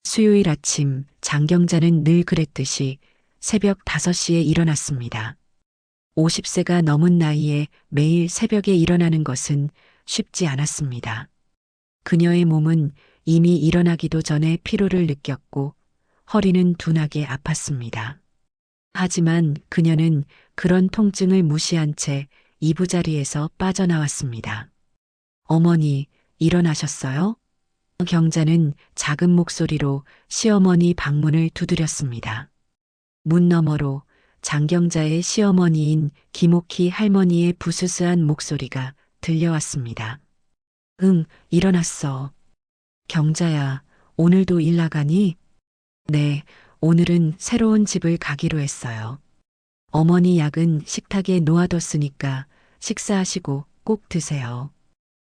수요일 아침 장경자는 늘 그랬듯이 새벽 5시에 일어났습니다. 50세가 넘은 나이에 매일 새벽에 일어나는 것은 쉽지 않았습니다. 그녀의 몸은 이미 일어나기도 전에 피로를 느꼈고 허리는 둔하게 아팠습니다. 하지만 그녀는 그런 통증을 무시한 채 이부자리에서 빠져나왔습니다. 어머니, 일어나셨어요? 경자는 작은 목소리로 시어머니 방문을 두드렸습니다. 문 너머로 장경자의 시어머니인 김옥희 할머니의 부스스한 목소리가 들려왔습니다. 응, 일어났어. 경자야, 오늘도 일 나가니? 네, 오늘은 새로운 집을 가기로 했어요. 어머니 약은 식탁에 놓아뒀으니까 식사하시고 꼭 드세요.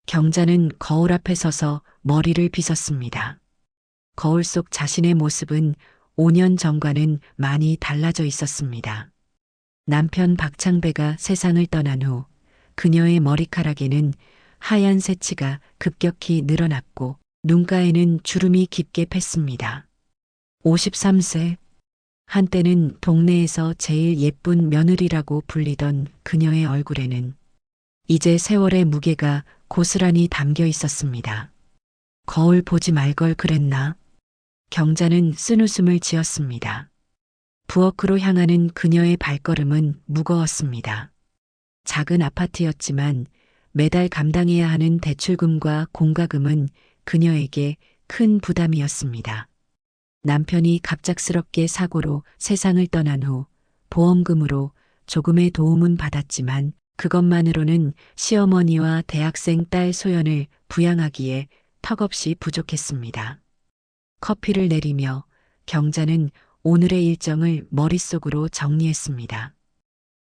경자는 거울 앞에 서서 머리를 빗었습니다. 거울 속 자신의 모습은 5년 전과는 많이 달라져 있었습니다. 남편 박창배가 세상을 떠난 후 그녀의 머리카락에는 하얀 새치가 급격히 늘어났고 눈가에는 주름이 깊게 팼습니다. 53세. 한때는 동네에서 제일 예쁜 며느리라고 불리던 그녀의 얼굴에는 이제 세월의 무게가 고스란히 담겨 있었습니다. 거울 보지 말 걸 그랬나? 경자는 쓴웃음을 지었습니다. 부엌으로 향하는 그녀의 발걸음은 무거웠습니다. 작은 아파트였지만 매달 감당해야 하는 대출금과 공과금은 그녀에게 큰 부담이었습니다. 남편이 갑작스럽게 사고로 세상을 떠난 후 보험금으로 조금의 도움은 받았지만 그것만으로는 시어머니와 대학생 딸 소연을 부양하기에 턱없이 부족했습니다. 커피를 내리며 경자는 오늘의 일정을 머릿속으로 정리했습니다.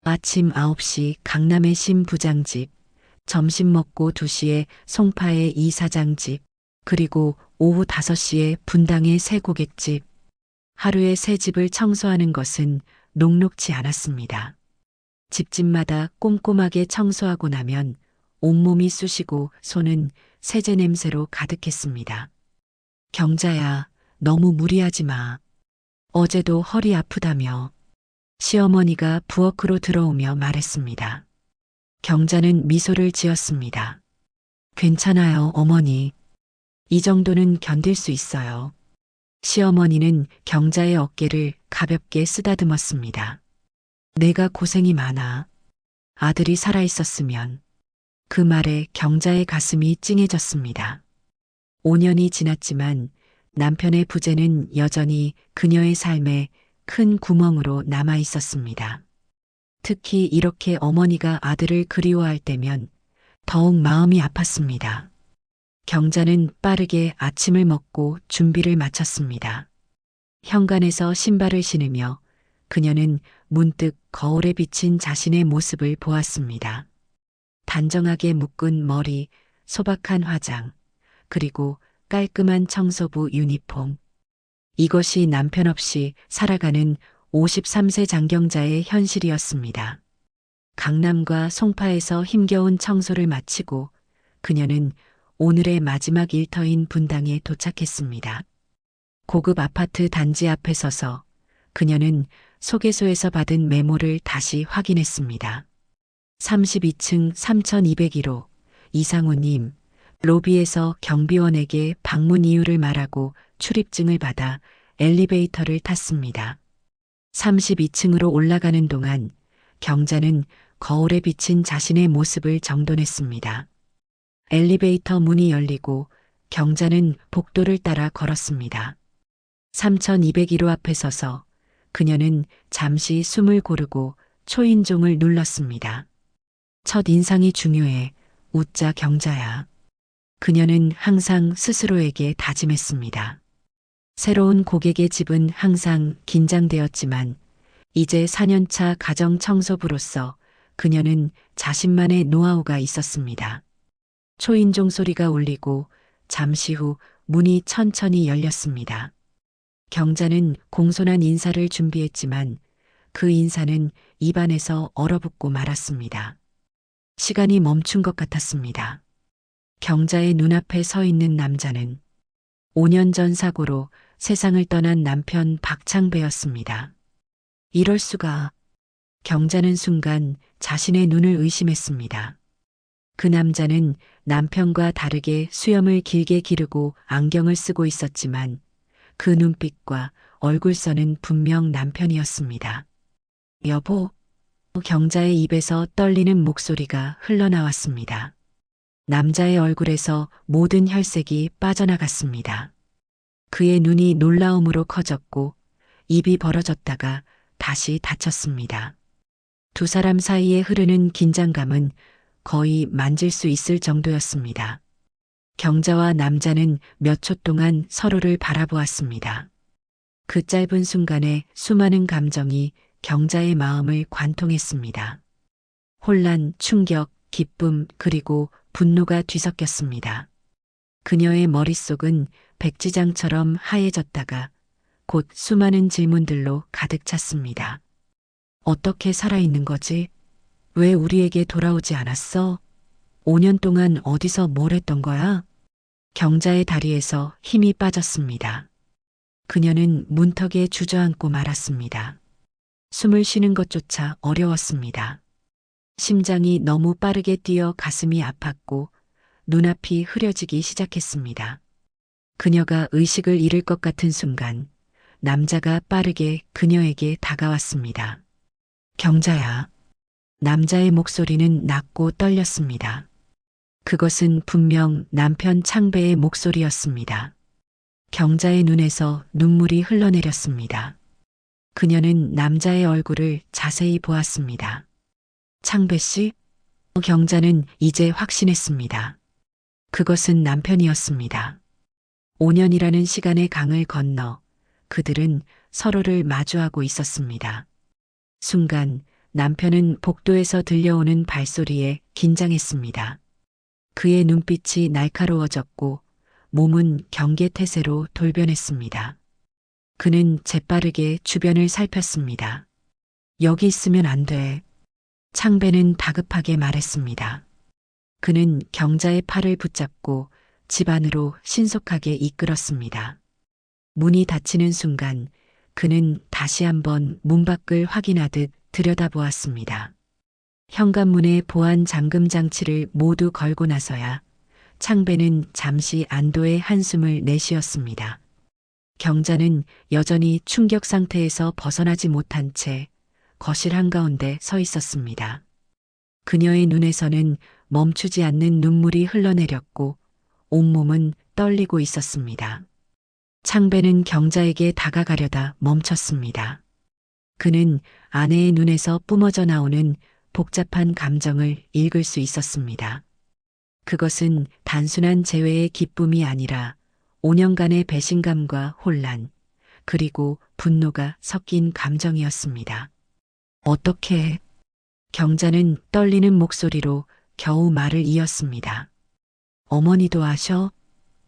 아침 9시 강남의 신 부장집, 점심 먹고 2시에 송파의 이 사장집, 그리고 오후 5시에 분당의 새 고깃집. 하루에 새 집을 청소하는 것은 녹록지 않았습니다. 집집마다 꼼꼼하게 청소하고 나면 온몸이 쑤시고 손은 세제 냄새로 가득했습니다. 경자야, 너무 무리하지 마. 어제도 허리 아프다며. 시어머니가 부엌으로 들어오며 말했습니다. 경자는 미소를 지었습니다. 괜찮아요, 어머니. 이 정도는 견딜 수 있어요. 시어머니는 경자의 어깨를 가볍게 쓰다듬었습니다. 내가 고생이 많아. 아들이 살아있었으면. 그 말에 경자의 가슴이 찡해졌습니다. 5년이 지났지만 남편의 부재는 여전히 그녀의 삶에 큰 구멍으로 남아 있었습니다. 특히 이렇게 어머니가 아들을 그리워할 때면 더욱 마음이 아팠습니다. 경자는 빠르게 아침을 먹고 준비를 마쳤습니다. 현관에서 신발을 신으며 그녀는 문득 거울에 비친 자신의 모습을 보았습니다. 단정하게 묶은 머리, 소박한 화장, 그리고 깔끔한 청소부 유니폼. 이것이 남편 없이 살아가는 53세 장경자의 현실이었습니다. 강남과 송파에서 힘겨운 청소를 마치고 그녀는 오늘의 마지막 일터인 분당에 도착했습니다. 고급 아파트 단지 앞에 서서 그녀는 소개소에서 받은 메모를 다시 확인했습니다. 32층 3201호 이상우님, 로비에서 경비원에게 방문 이유를 말하고 출입증을 받아 엘리베이터를 탔습니다. 32층으로 올라가는 동안 경자는 거울에 비친 자신의 모습을 정돈했습니다. 엘리베이터 문이 열리고 경자는 복도를 따라 걸었습니다. 3201호 앞에 서서 그녀는 잠시 숨을 고르고 초인종을 눌렀습니다. 첫 인상이 중요해. 웃자 경자야. 그녀는 항상 스스로에게 다짐했습니다. 새로운 고객의 집은 항상 긴장되었지만 이제 4년차 가정 청소부로서 그녀는 자신만의 노하우가 있었습니다. 초인종 소리가 울리고 잠시 후 문이 천천히 열렸습니다. 경자는 공손한 인사를 준비했지만 그 인사는 입안에서 얼어붙고 말았습니다. 시간이 멈춘 것 같았습니다. 경자의 눈앞에 서 있는 남자는 5년 전 사고로 세상을 떠난 남편 박창배였습니다. 이럴 수가. 경자는 순간 자신의 눈을 의심했습니다. 그 남자는 남편과 다르게 수염을 길게 기르고 안경을 쓰고 있었지만 그 눈빛과 얼굴선은 분명 남편이었습니다. 여보, 경자의 입에서 떨리는 목소리가 흘러나왔습니다. 남자의 얼굴에서 모든 혈색이 빠져나갔습니다. 그의 눈이 놀라움으로 커졌고 입이 벌어졌다가 다시 닫혔습니다. 두 사람 사이에 흐르는 긴장감은 거의 만질 수 있을 정도였습니다. 경자와 남자는 몇 초 동안 서로를 바라보았습니다. 그 짧은 순간에 수많은 감정이 경자의 마음을 관통했습니다. 혼란, 충격, 기쁨, 그리고 분노가 뒤섞였습니다. 그녀의 머릿속은 백지장처럼 하얘졌다가 곧 수많은 질문들로 가득 찼습니다. 어떻게 살아있는 거지? 왜 우리에게 돌아오지 않았어? 5년 동안 어디서 뭘 했던 거야? 경자의 다리에서 힘이 빠졌습니다. 그녀는 문턱에 주저앉고 말았습니다. 숨을 쉬는 것조차 어려웠습니다. 심장이 너무 빠르게 뛰어 가슴이 아팠고 눈앞이 흐려지기 시작했습니다. 그녀가 의식을 잃을 것 같은 순간 남자가 빠르게 그녀에게 다가왔습니다. 경자야. 남자의 목소리는 낮고 떨렸습니다. 그것은 분명 남편 창배의 목소리였습니다. 경자의 눈에서 눈물이 흘러내렸습니다. 그녀는 남자의 얼굴을 자세히 보았습니다. 창배 씨? 경자는 이제 확신했습니다. 그것은 남편이었습니다. 5년이라는 시간의 강을 건너 그들은 서로를 마주하고 있었습니다. 순간 남편은 복도에서 들려오는 발소리에 긴장했습니다. 그의 눈빛이 날카로워졌고 몸은 경계태세로 돌변했습니다. 그는 재빠르게 주변을 살폈습니다. 여기 있으면 안 돼. 창배는 다급하게 말했습니다. 그는 경자의 팔을 붙잡고 집 안으로 신속하게 이끌었습니다. 문이 닫히는 순간 그는 다시 한번 문 밖을 확인하듯 들여다보았습니다. 현관문에 보안 잠금 장치를 모두 걸고 나서야 창배는 잠시 안도의 한숨을 내쉬었습니다. 경자는 여전히 충격 상태에서 벗어나지 못한 채 거실 한가운데 서 있었습니다. 그녀의 눈에서는 멈추지 않는 눈물이 흘러내렸고 온몸은 떨리고 있었습니다. 창배는 경자에게 다가가려다 멈췄습니다. 그는 아내의 눈에서 뿜어져 나오는 복잡한 감정을 읽을 수 있었습니다. 그것은 단순한 재회의 기쁨이 아니라 5년간의 배신감과 혼란, 그리고 분노가 섞인 감정이었습니다. 어떻게? 경자는 떨리는 목소리로 겨우 말을 이었습니다. 어머니도 아셔?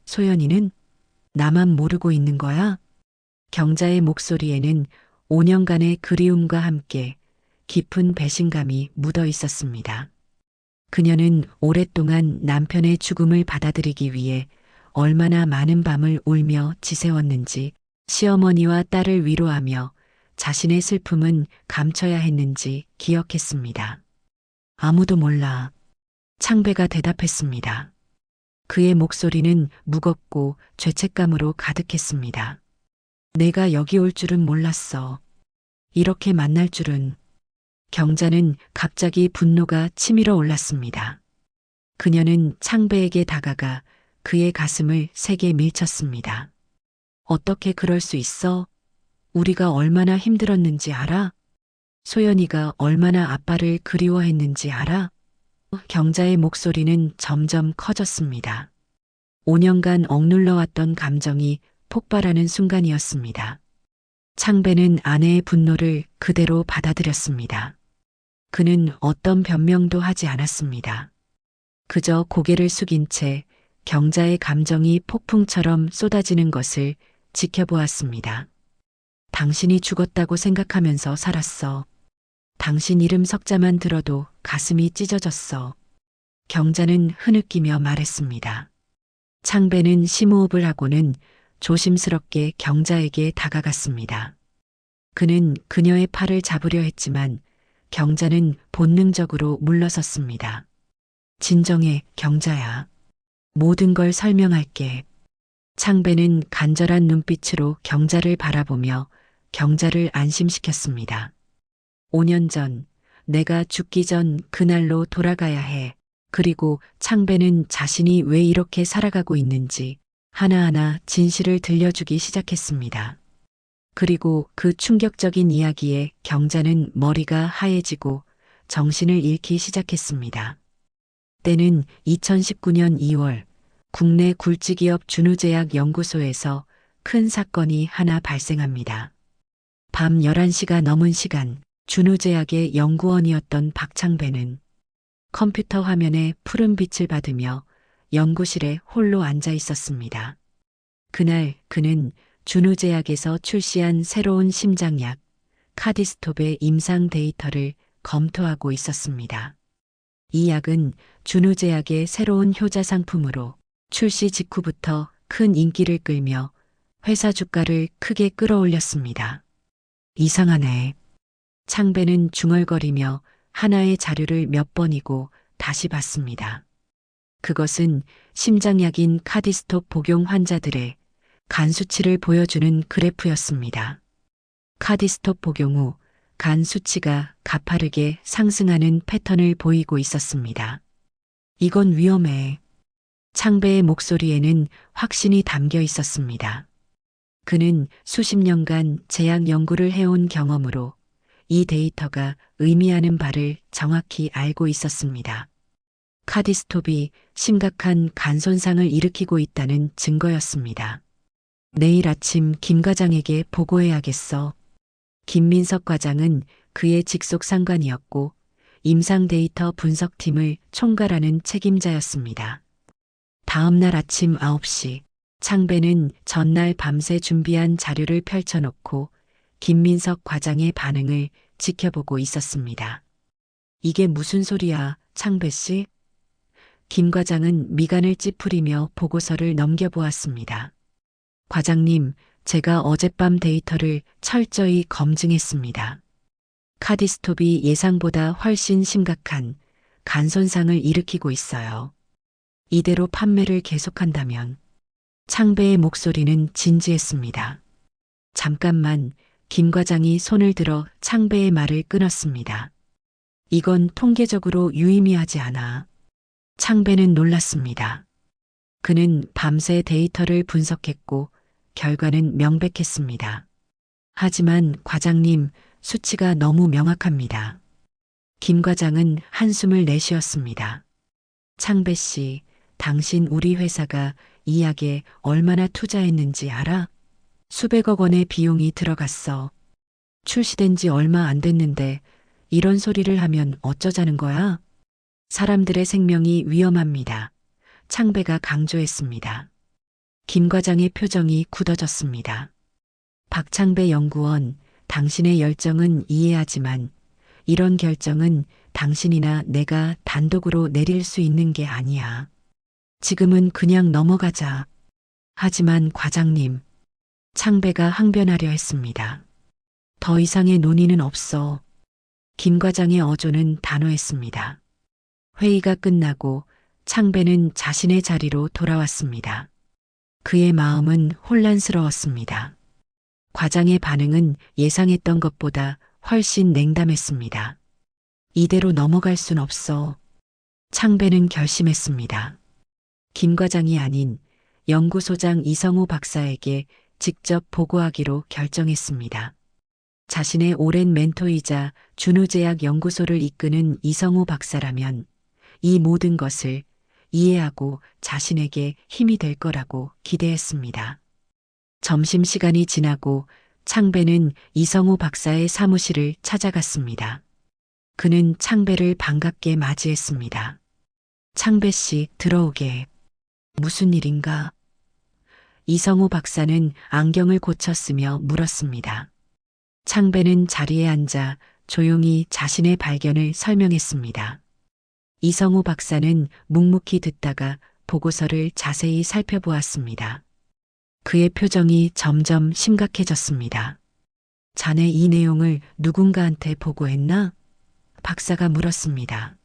소연이는? 나만 모르고 있는 거야? 경자의 목소리에는 5년간의 그리움과 함께 깊은 배신감이 묻어 있었습니다. 그녀는 오랫동안 남편의 죽음을 받아들이기 위해 얼마나 많은 밤을 울며 지새웠는지, 시어머니와 딸을 위로하며 자신의 슬픔은 감춰야 했는지 기억했습니다. 아무도 몰라. 창배가 대답했습니다. 그의 목소리는 무겁고 죄책감으로 가득했습니다. 내가 여기 올 줄은 몰랐어. 이렇게 만날 줄은. 경자는 갑자기 분노가 치밀어 올랐습니다. 그녀는 창배에게 다가가 그의 가슴을 세게 밀쳤습니다. 어떻게 그럴 수 있어? 우리가 얼마나 힘들었는지 알아? 소연이가 얼마나 아빠를 그리워했는지 알아? 경자의 목소리는 점점 커졌습니다. 5년간 억눌러왔던 감정이 폭발하는 순간이었습니다. 창배는 아내의 분노를 그대로 받아들였습니다. 그는 어떤 변명도 하지 않았습니다. 그저 고개를 숙인 채 경자의 감정이 폭풍처럼 쏟아지는 것을 지켜보았습니다. 당신이 죽었다고 생각하면서 살았어. 당신 이름 석자만 들어도 가슴이 찢어졌어. 경자는 흐느끼며 말했습니다. 창배는 심호흡을 하고는 조심스럽게 경자에게 다가갔습니다. 그는 그녀의 팔을 잡으려 했지만 경자는 본능적으로 물러섰습니다. 진정해, 경자야. 모든 걸 설명할게. 창배는 간절한 눈빛으로 경자를 바라보며 경자를 안심시켰습니다. 5년 전, 내가 죽기 전 그날로 돌아가야 해. 그리고 창배는 자신이 왜 이렇게 살아가고 있는지 하나하나 진실을 들려주기 시작했습니다. 그리고 그 충격적인 이야기에 경자는 머리가 하얘지고 정신을 잃기 시작했습니다. 때는 2019년 2월, 국내 굴지기업 준우제약 연구소에서 큰 사건이 하나 발생합니다. 밤 11시가 넘은 시간, 준우제약의 연구원이었던 박창배는 컴퓨터 화면에 푸른 빛을 받으며 연구실에 홀로 앉아 있었습니다. 그날 그는 준우제약에서 출시한 새로운 심장약 카디스톱의 임상 데이터를 검토하고 있었습니다. 이 약은 준우제약의 새로운 효자 상품으로 출시 직후부터 큰 인기를 끌며 회사 주가를 크게 끌어올렸습니다. 이상하네. 창배는 중얼거리며 하나의 자료를 몇 번이고 다시 봤습니다. 그것은 심장약인 카디스톱 복용 환자들의 간 수치를 보여주는 그래프였습니다. 카디스톱 복용 후 간 수치가 가파르게 상승하는 패턴을 보이고 있었습니다. 이건 위험해. 창배의 목소리에는 확신이 담겨 있었습니다. 그는 수십 년간 제약 연구를 해온 경험으로 이 데이터가 의미하는 바를 정확히 알고 있었습니다. 카디스톱이 심각한 간 손상을 일으키고 있다는 증거였습니다. 내일 아침 김 과장에게 보고해야겠어. 김민석 과장은 그의 직속 상관이었고 임상 데이터 분석팀을 총괄하는 책임자였습니다. 다음 날 아침 9시 창배는 전날 밤새 준비한 자료를 펼쳐놓고 김민석 과장의 반응을 지켜보고 있었습니다. 이게 무슨 소리야, 창배 씨? 김 과장은 미간을 찌푸리며 보고서를 넘겨보았습니다. 과장님, 제가 어젯밤 데이터를 철저히 검증했습니다. 카디스톱이 예상보다 훨씬 심각한 간 손상을 일으키고 있어요. 이대로 판매를 계속한다면 창배의 목소리는 진지했습니다. 잠깐만, 김 과장이 손을 들어 창배의 말을 끊었습니다. 이건 통계적으로 유의미하지 않아. 창배는 놀랐습니다. 그는 밤새 데이터를 분석했고 결과는 명백했습니다. 하지만 과장님, 수치가 너무 명확합니다. 김 과장은 한숨을 내쉬었습니다. 창배 씨, 당신 우리 회사가 이 약에 얼마나 투자했는지 알아? 수백억 원의 비용이 들어갔어. 출시된 지 얼마 안 됐는데 이런 소리를 하면 어쩌자는 거야? 사람들의 생명이 위험합니다. 창배가 강조했습니다. 김 과장의 표정이 굳어졌습니다. 박창배 연구원, 당신의 열정은 이해하지만 이런 결정은 당신이나 내가 단독으로 내릴 수 있는 게 아니야. 지금은 그냥 넘어가자. 하지만 과장님, 창배가 항변하려 했습니다. 더 이상의 논의는 없어. 김 과장의 어조는 단호했습니다. 회의가 끝나고 창배는 자신의 자리로 돌아왔습니다. 그의 마음은 혼란스러웠습니다. 과장의 반응은 예상했던 것보다 훨씬 냉담했습니다. 이대로 넘어갈 순 없어. 창배는 결심했습니다. 김 과장이 아닌 연구소장 이성우 박사에게 직접 보고하기로 결정했습니다. 자신의 오랜 멘토이자 준우제약 연구소를 이끄는 이성우 박사라면 이 모든 것을 이해하고 자신에게 힘이 될 거라고 기대했습니다. 점심시간이 지나고 창배는 이성우 박사의 사무실을 찾아갔습니다. 그는 창배를 반갑게 맞이했습니다. 창배 씨, 들어오게. 무슨 일인가? 이성우 박사는 안경을 고쳤으며 물었습니다. 창배는 자리에 앉아 조용히 자신의 발견을 설명했습니다. 이성우 박사는 묵묵히 듣다가 보고서를 자세히 살펴보았습니다. 그의 표정이 점점 심각해졌습니다. 자네 이 내용을 누군가한테 보고했나? 박사가 물었습니다.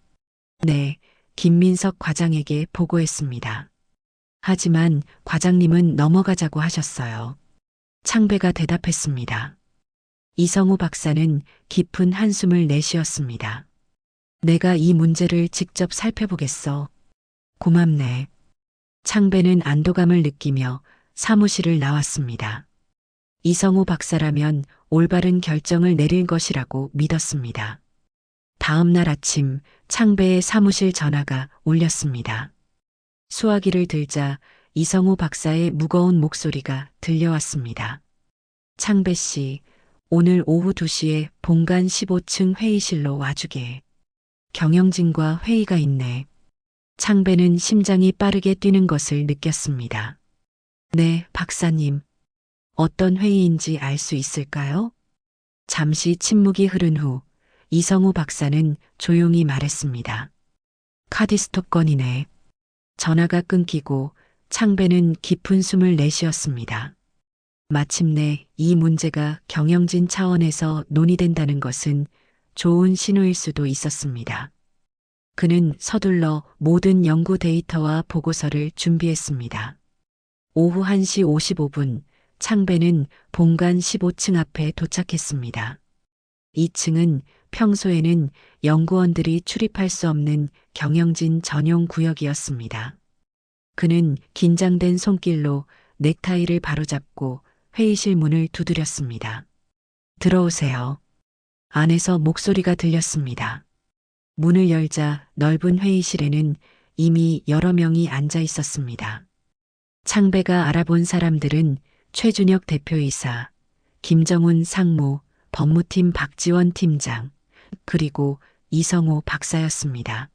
네, 김민석 과장에게 보고했습니다. 하지만 과장님은 넘어가자고 하셨어요. 창배가 대답했습니다. 이성우 박사는 깊은 한숨을 내쉬었습니다. 내가 이 문제를 직접 살펴보겠어. 고맙네. 창배는 안도감을 느끼며 사무실을 나왔습니다. 이성우 박사라면 올바른 결정을 내릴 것이라고 믿었습니다. 다음 날 아침 창배의 사무실 전화가 울렸습니다. 수화기를 들자 이성우 박사의 무거운 목소리가 들려왔습니다. 창배 씨, 오늘 오후 2시에 본관 15층 회의실로 와주게. 경영진과 회의가 있네. 창배는 심장이 빠르게 뛰는 것을 느꼈습니다. 네, 박사님. 어떤 회의인지 알 수 있을까요? 잠시 침묵이 흐른 후 이성우 박사는 조용히 말했습니다. 카디스톱 건이네. 전화가 끊기고 창배는 깊은 숨을 내쉬었습니다. 마침내 이 문제가 경영진 차원에서 논의된다는 것은 좋은 신호일 수도 있었습니다. 그는 서둘러 모든 연구 데이터와 보고서를 준비했습니다. 오후 1시 55분 창배는 본관 15층 앞에 도착했습니다. 2층은 평소에는 연구원들이 출입할 수 없는 경영진 전용 구역이었습니다. 그는 긴장된 손길로 넥타이를 바로잡고 회의실 문을 두드렸습니다. 들어오세요. 안에서 목소리가 들렸습니다. 문을 열자 넓은 회의실에는 이미 여러 명이 앉아 있었습니다. 창배가 알아본 사람들은 최준혁 대표이사, 김정훈 상무, 법무팀 박지원 팀장, 그리고 이성우 박사였습니다.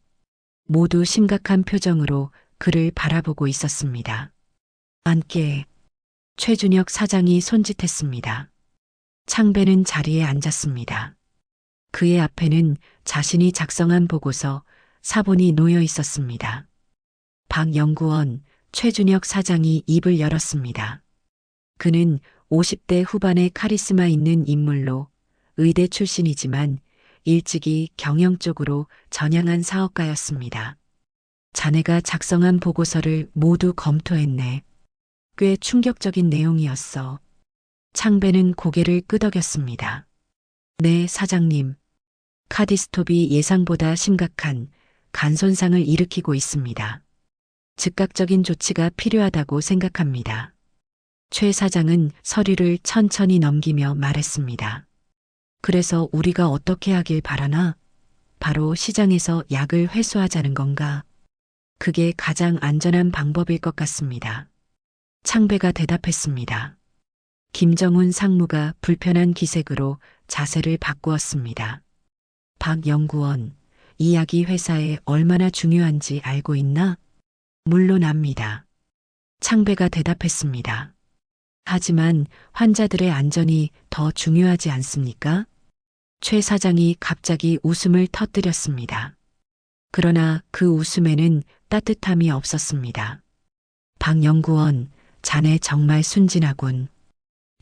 모두 심각한 표정으로 그를 바라보고 있었습니다. 앉게. 최준혁 사장이 손짓했습니다. 창배는 자리에 앉았습니다. 그의 앞에는 자신이 작성한 보고서 사본이 놓여 있었습니다. 박 연구원, 최준혁 사장이 입을 열었습니다. 그는 50대 후반의 카리스마 있는 인물로 의대 출신이지만 일찍이 경영 쪽으로 전향한 사업가였습니다. 자네가 작성한 보고서를 모두 검토했네. 꽤 충격적인 내용이었어. 창배는 고개를 끄덕였습니다. 네, 사장님. 카디스톱이 예상보다 심각한 간 손상을 일으키고 있습니다. 즉각적인 조치가 필요하다고 생각합니다. 최 사장은 서류를 천천히 넘기며 말했습니다. 그래서 우리가 어떻게 하길 바라나? 바로 시장에서 약을 회수하자는 건가? 그게 가장 안전한 방법일 것 같습니다. 창배가 대답했습니다. 김정훈 상무가 불편한 기색으로 자세를 바꾸었습니다. 박 연구원, 이 약이 회사에 얼마나 중요한지 알고 있나? 물론 압니다. 창배가 대답했습니다. 하지만 환자들의 안전이 더 중요하지 않습니까? 최 사장이 갑자기 웃음을 터뜨렸습니다. 그러나 그 웃음에는 따뜻함이 없었습니다. 박 연구원, 자네 정말 순진하군.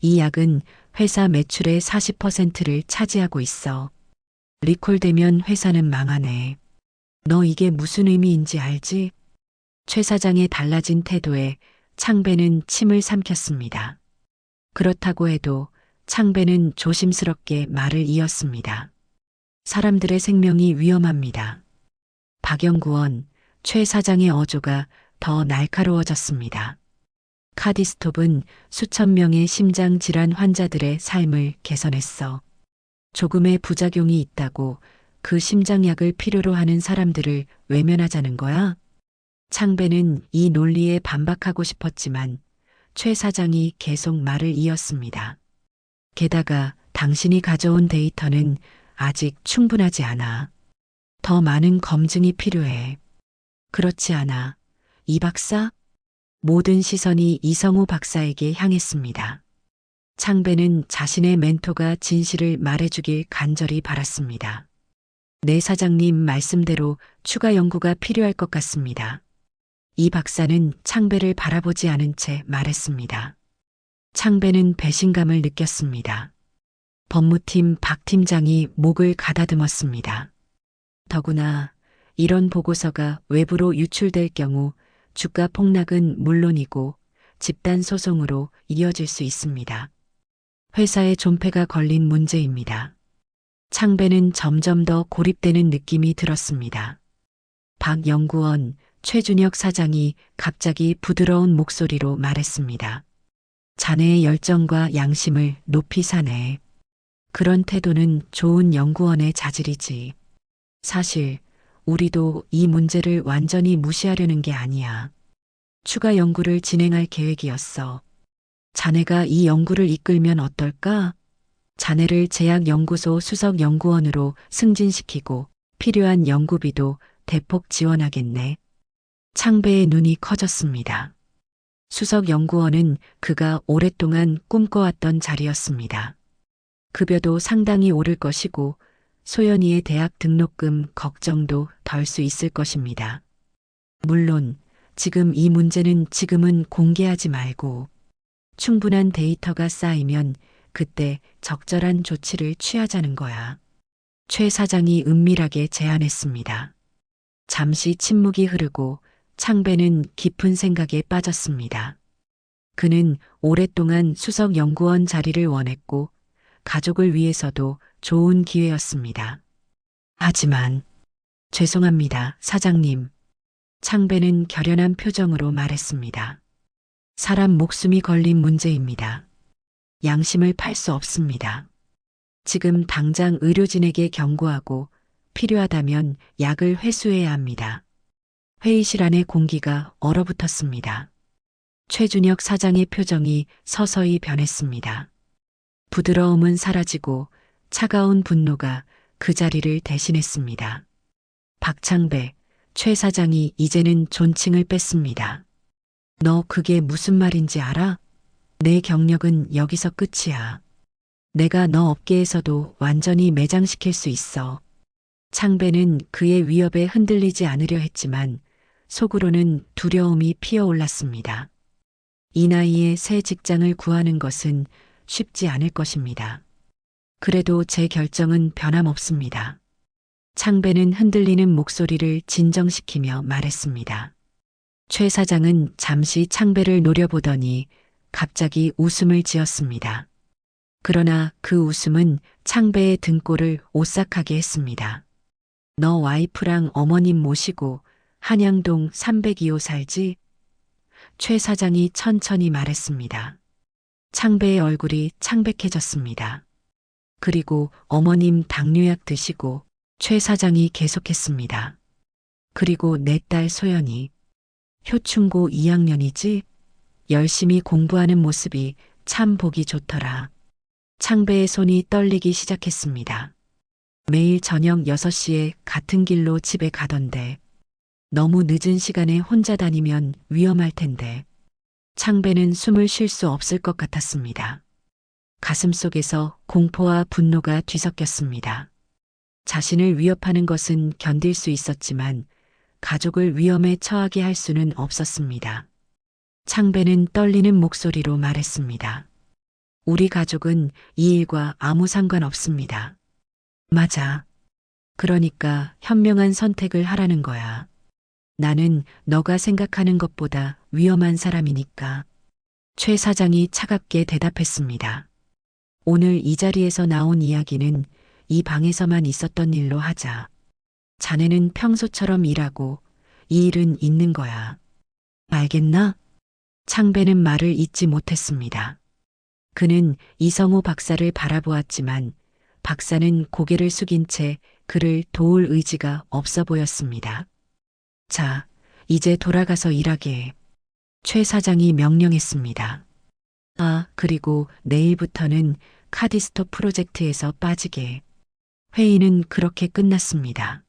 이 약은 회사 매출의 40%를 차지하고 있어. 리콜되면 회사는 망하네. 너 이게 무슨 의미인지 알지? 최 사장의 달라진 태도에 창배는 침을 삼켰습니다. 그렇다고 해도 창배는 조심스럽게 말을 이었습니다. 사람들의 생명이 위험합니다. 박 연구원, 최 사장의 어조가 더 날카로워졌습니다. 카디스톱은 수천 명의 심장 질환 환자들의 삶을 개선했어. 조금의 부작용이 있다고 그 심장약을 필요로 하는 사람들을 외면하자는 거야? 창배는 이 논리에 반박하고 싶었지만 최 사장이 계속 말을 이었습니다. 게다가 당신이 가져온 데이터는 아직 충분하지 않아. 더 많은 검증이 필요해. 그렇지 않아. 이 박사? 모든 시선이 이성우 박사에게 향했습니다. 창배는 자신의 멘토가 진실을 말해주길 간절히 바랐습니다. 네, 사장님 말씀대로 추가 연구가 필요할 것 같습니다. 이 박사는 창배를 바라보지 않은 채 말했습니다. 창배는 배신감을 느꼈습니다. 법무팀 박 팀장이 목을 가다듬었습니다. 더구나 이런 보고서가 외부로 유출될 경우 주가 폭락은 물론이고 집단 소송으로 이어질 수 있습니다. 회사의 존폐가 걸린 문제입니다. 창배는 점점 더 고립되는 느낌이 들었습니다. 박 연구원, 최준혁 사장이 갑자기 부드러운 목소리로 말했습니다. 자네의 열정과 양심을 높이 사네. 그런 태도는 좋은 연구원의 자질이지. 사실 우리도 이 문제를 완전히 무시하려는 게 아니야. 추가 연구를 진행할 계획이었어. 자네가 이 연구를 이끌면 어떨까? 자네를 제약연구소 수석 연구원으로 승진시키고 필요한 연구비도 대폭 지원하겠네. 창배의 눈이 커졌습니다. 수석 연구원은 그가 오랫동안 꿈꿔왔던 자리였습니다. 급여도 상당히 오를 것이고 소연이의 대학 등록금 걱정도 덜 수 있을 것입니다. 물론 지금 이 문제는 지금은 공개하지 말고 충분한 데이터가 쌓이면 그때 적절한 조치를 취하자는 거야. 최 사장이 은밀하게 제안했습니다. 잠시 침묵이 흐르고 창배는 깊은 생각에 빠졌습니다. 그는 오랫동안 수석 연구원 자리를 원했고 가족을 위해서도 좋은 기회였습니다. 하지만 죄송합니다, 사장님. 창배는 결연한 표정으로 말했습니다. 사람 목숨이 걸린 문제입니다. 양심을 팔 수 없습니다. 지금 당장 의료진에게 경고하고 필요하다면 약을 회수해야 합니다. 회의실 안의 공기가 얼어붙었습니다. 최준혁 사장의 표정이 서서히 변했습니다. 부드러움은 사라지고 차가운 분노가 그 자리를 대신했습니다. 박창배, 최 사장이 이제는 존칭을 뺐습니다. 너 그게 무슨 말인지 알아? 내 경력은 여기서 끝이야. 내가 너 업계에서도 완전히 매장시킬 수 있어. 창배는 그의 위협에 흔들리지 않으려 했지만 속으로는 두려움이 피어올랐습니다. 이 나이에 새 직장을 구하는 것은 쉽지 않을 것입니다. 그래도 제 결정은 변함없습니다. 창배는 흔들리는 목소리를 진정시키며 말했습니다. 최 사장은 잠시 창배를 노려보더니 갑자기 웃음을 지었습니다. 그러나 그 웃음은 창배의 등골을 오싹하게 했습니다. 너 와이프랑 어머님 모시고 한양동 302호 살지? 최 사장이 천천히 말했습니다. 창배의 얼굴이 창백해졌습니다. 그리고 어머님 당뇨약 드시고 최 사장이 계속했습니다. 그리고 내 딸 소연이 효충고 2학년이지? 열심히 공부하는 모습이 참 보기 좋더라. 창배의 손이 떨리기 시작했습니다. 매일 저녁 6시에 같은 길로 집에 가던데 너무 늦은 시간에 혼자 다니면 위험할 텐데 창배는 숨을 쉴 수 없을 것 같았습니다. 가슴속에서 공포와 분노가 뒤섞였습니다. 자신을 위협하는 것은 견딜 수 있었지만 가족을 위험에 처하게 할 수는 없었습니다. 창배는 떨리는 목소리로 말했습니다. 우리 가족은 이 일과 아무 상관없습니다. 맞아. 그러니까 현명한 선택을 하라는 거야. 나는 너가 생각하는 것보다 위험한 사람이니까. 최 사장이 차갑게 대답했습니다. 오늘 이 자리에서 나온 이야기는 이 방에서만 있었던 일로 하자. 자네는 평소처럼 일하고 이 일은 있는 거야. 알겠나? 창배는 말을 잇지 못했습니다. 그는 이성호 박사를 바라보았지만 박사는 고개를 숙인 채 그를 도울 의지가 없어 보였습니다. 자, 이제 돌아가서 일하게 해. 최 사장이 명령했습니다. 아, 그리고 내일부터는 카디스토 프로젝트에서 빠지게 해. 회의는 그렇게 끝났습니다.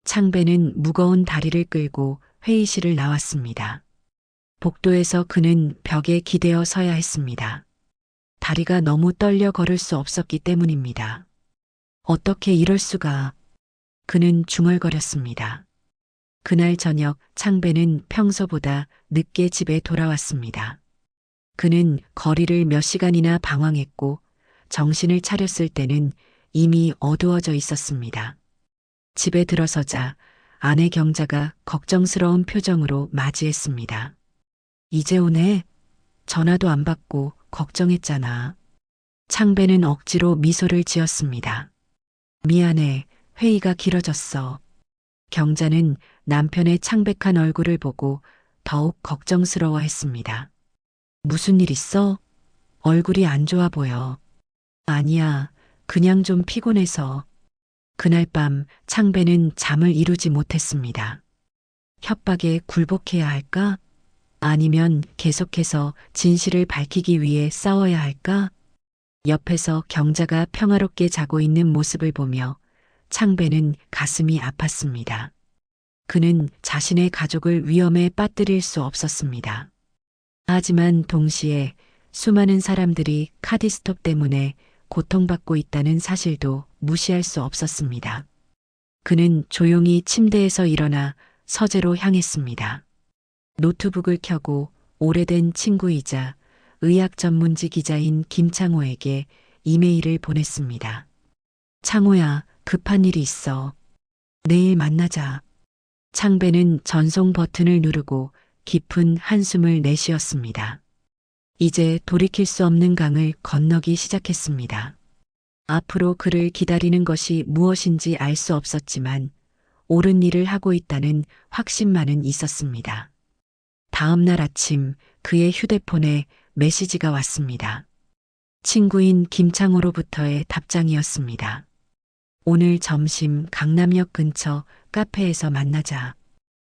창배는 무거운 다리를 끌고 회의실을 나왔습니다. 복도에서 그는 벽에 기대어 서야 했습니다. 다리가 너무 떨려 걸을 수 없었기 때문입니다. 어떻게 이럴 수가. 그는 중얼거렸습니다. 그날 저녁 창배는 평소보다 늦게 집에 돌아왔습니다. 그는 거리를 몇 시간이나 방황했고 정신을 차렸을 때는 이미 어두워져 있었습니다. 집에 들어서자 아내 경자가 걱정스러운 표정으로 맞이했습니다. 이제 오네? 전화도 안 받고 걱정했잖아. 창배는 억지로 미소를 지었습니다. 미안해, 회의가 길어졌어. 경자는 남편의 창백한 얼굴을 보고 더욱 걱정스러워했습니다. 무슨 일 있어? 얼굴이 안 좋아 보여. 아니야, 그냥 좀 피곤해서. 그날 밤 창배는 잠을 이루지 못했습니다. 협박에 굴복해야 할까? 아니면 계속해서 진실을 밝히기 위해 싸워야 할까? 옆에서 경자가 평화롭게 자고 있는 모습을 보며 창배는 가슴이 아팠습니다. 그는 자신의 가족을 위험에 빠뜨릴 수 없었습니다. 하지만 동시에 수많은 사람들이 카디스톱 때문에 고통받고 있다는 사실도 무시할 수 없었습니다. 그는 조용히 침대에서 일어나 서재로 향했습니다. 노트북을 켜고 오래된 친구이자 의학 전문지 기자인 김창호에게 이메일을 보냈습니다. 창호야, 급한 일이 있어. 내일 만나자. 창배는 전송 버튼을 누르고 깊은 한숨을 내쉬었습니다. 이제 돌이킬 수 없는 강을 건너기 시작했습니다. 앞으로 그를 기다리는 것이 무엇인지 알 수 없었지만 옳은 일을 하고 있다는 확신만은 있었습니다. 다음 날 아침 그의 휴대폰에 메시지가 왔습니다. 친구인 김창호로부터의 답장이었습니다. 오늘 점심 강남역 근처 카페에서 만나자.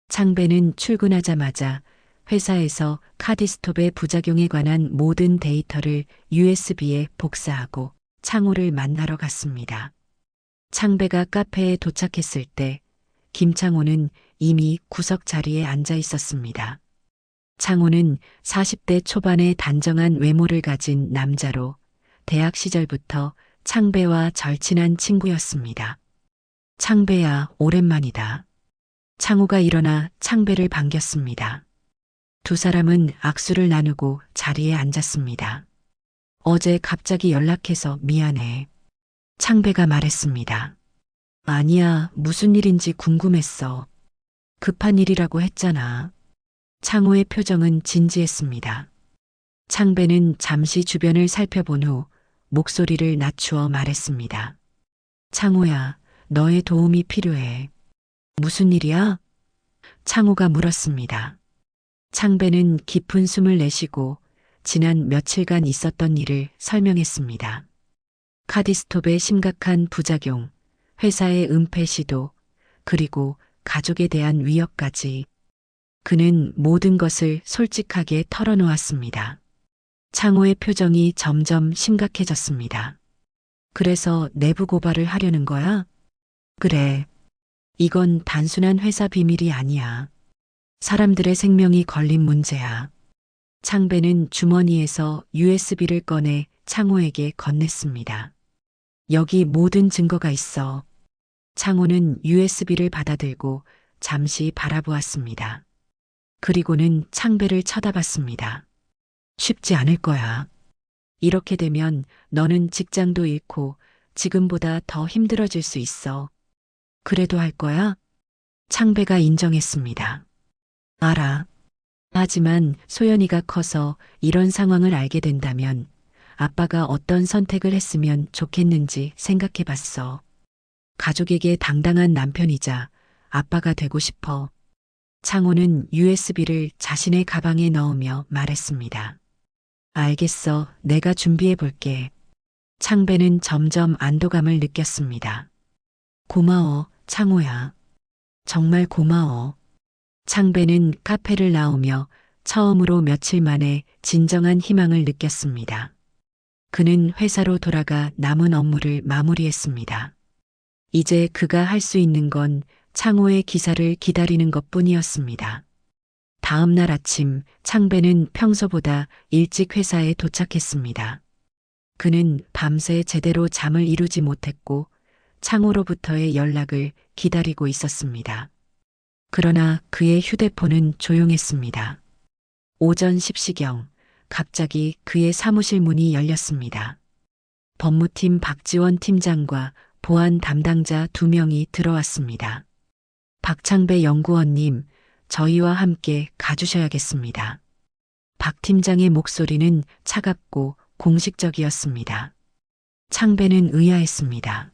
창배는 출근하자마자 회사에서 카디스톱의 부작용에 관한 모든 데이터를 USB에 복사하고 창호를 만나러 갔습니다. 창배가 카페에 도착했을 때 김창호는 이미 구석 자리에 앉아 있었습니다. 창호는 40대 초반의 단정한 외모를 가진 남자로 대학 시절부터 창배와 절친한 친구였습니다. 창배야, 오랜만이다. 창호가 일어나 창배를 반겼습니다. 두 사람은 악수를 나누고 자리에 앉았습니다. 어제 갑자기 연락해서 미안해. 창배가 말했습니다. 아니야, 무슨 일인지 궁금했어. 급한 일이라고 했잖아. 창호의 표정은 진지했습니다. 창배는 잠시 주변을 살펴본 후 목소리를 낮추어 말했습니다. 창호야, 너의 도움이 필요해. 무슨 일이야? 창호가 물었습니다. 창배는 깊은 숨을 내쉬고 지난 며칠간 있었던 일을 설명했습니다. 카디스톱의 심각한 부작용, 회사의 은폐 시도, 그리고 가족에 대한 위협까지. 그는 모든 것을 솔직하게 털어놓았습니다. 창호의 표정이 점점 심각해졌습니다. 그래서 내부 고발을 하려는 거야? 그래. 이건 단순한 회사 비밀이 아니야. 사람들의 생명이 걸린 문제야. 창배는 주머니에서 USB를 꺼내 창호에게 건넸습니다. 여기 모든 증거가 있어. 창호는 USB를 받아들고 잠시 바라보았습니다. 그리고는 창배를 쳐다봤습니다. 쉽지 않을 거야. 이렇게 되면 너는 직장도 잃고 지금보다 더 힘들어질 수 있어. 그래도 할 거야? 창배가 인정했습니다. 알아. 하지만 소연이가 커서 이런 상황을 알게 된다면 아빠가 어떤 선택을 했으면 좋겠는지 생각해 봤어. 가족에게 당당한 남편이자 아빠가 되고 싶어. 창호는 USB를 자신의 가방에 넣으며 말했습니다. 알겠어. 내가 준비해 볼게. 창배는 점점 안도감을 느꼈습니다. 고마워, 창호야. 정말 고마워. 창배는 카페를 나오며 처음으로 며칠 만에 진정한 희망을 느꼈습니다. 그는 회사로 돌아가 남은 업무를 마무리했습니다. 이제 그가 할 수 있는 건 창호의 기사를 기다리는 것뿐이었습니다. 다음 날 아침 창배는 평소보다 일찍 회사에 도착했습니다. 그는 밤새 제대로 잠을 이루지 못했고 창호로부터의 연락을 기다리고 있었습니다. 그러나 그의 휴대폰은 조용했습니다. 오전 10시경 갑자기 그의 사무실 문이 열렸습니다. 법무팀 박지원 팀장과 보안 담당자 2명이 들어왔습니다. 박창배 연구원님, 저희와 함께 가주셔야겠습니다. 박 팀장의 목소리는 차갑고 공식적이었습니다. 창배는 의아했습니다.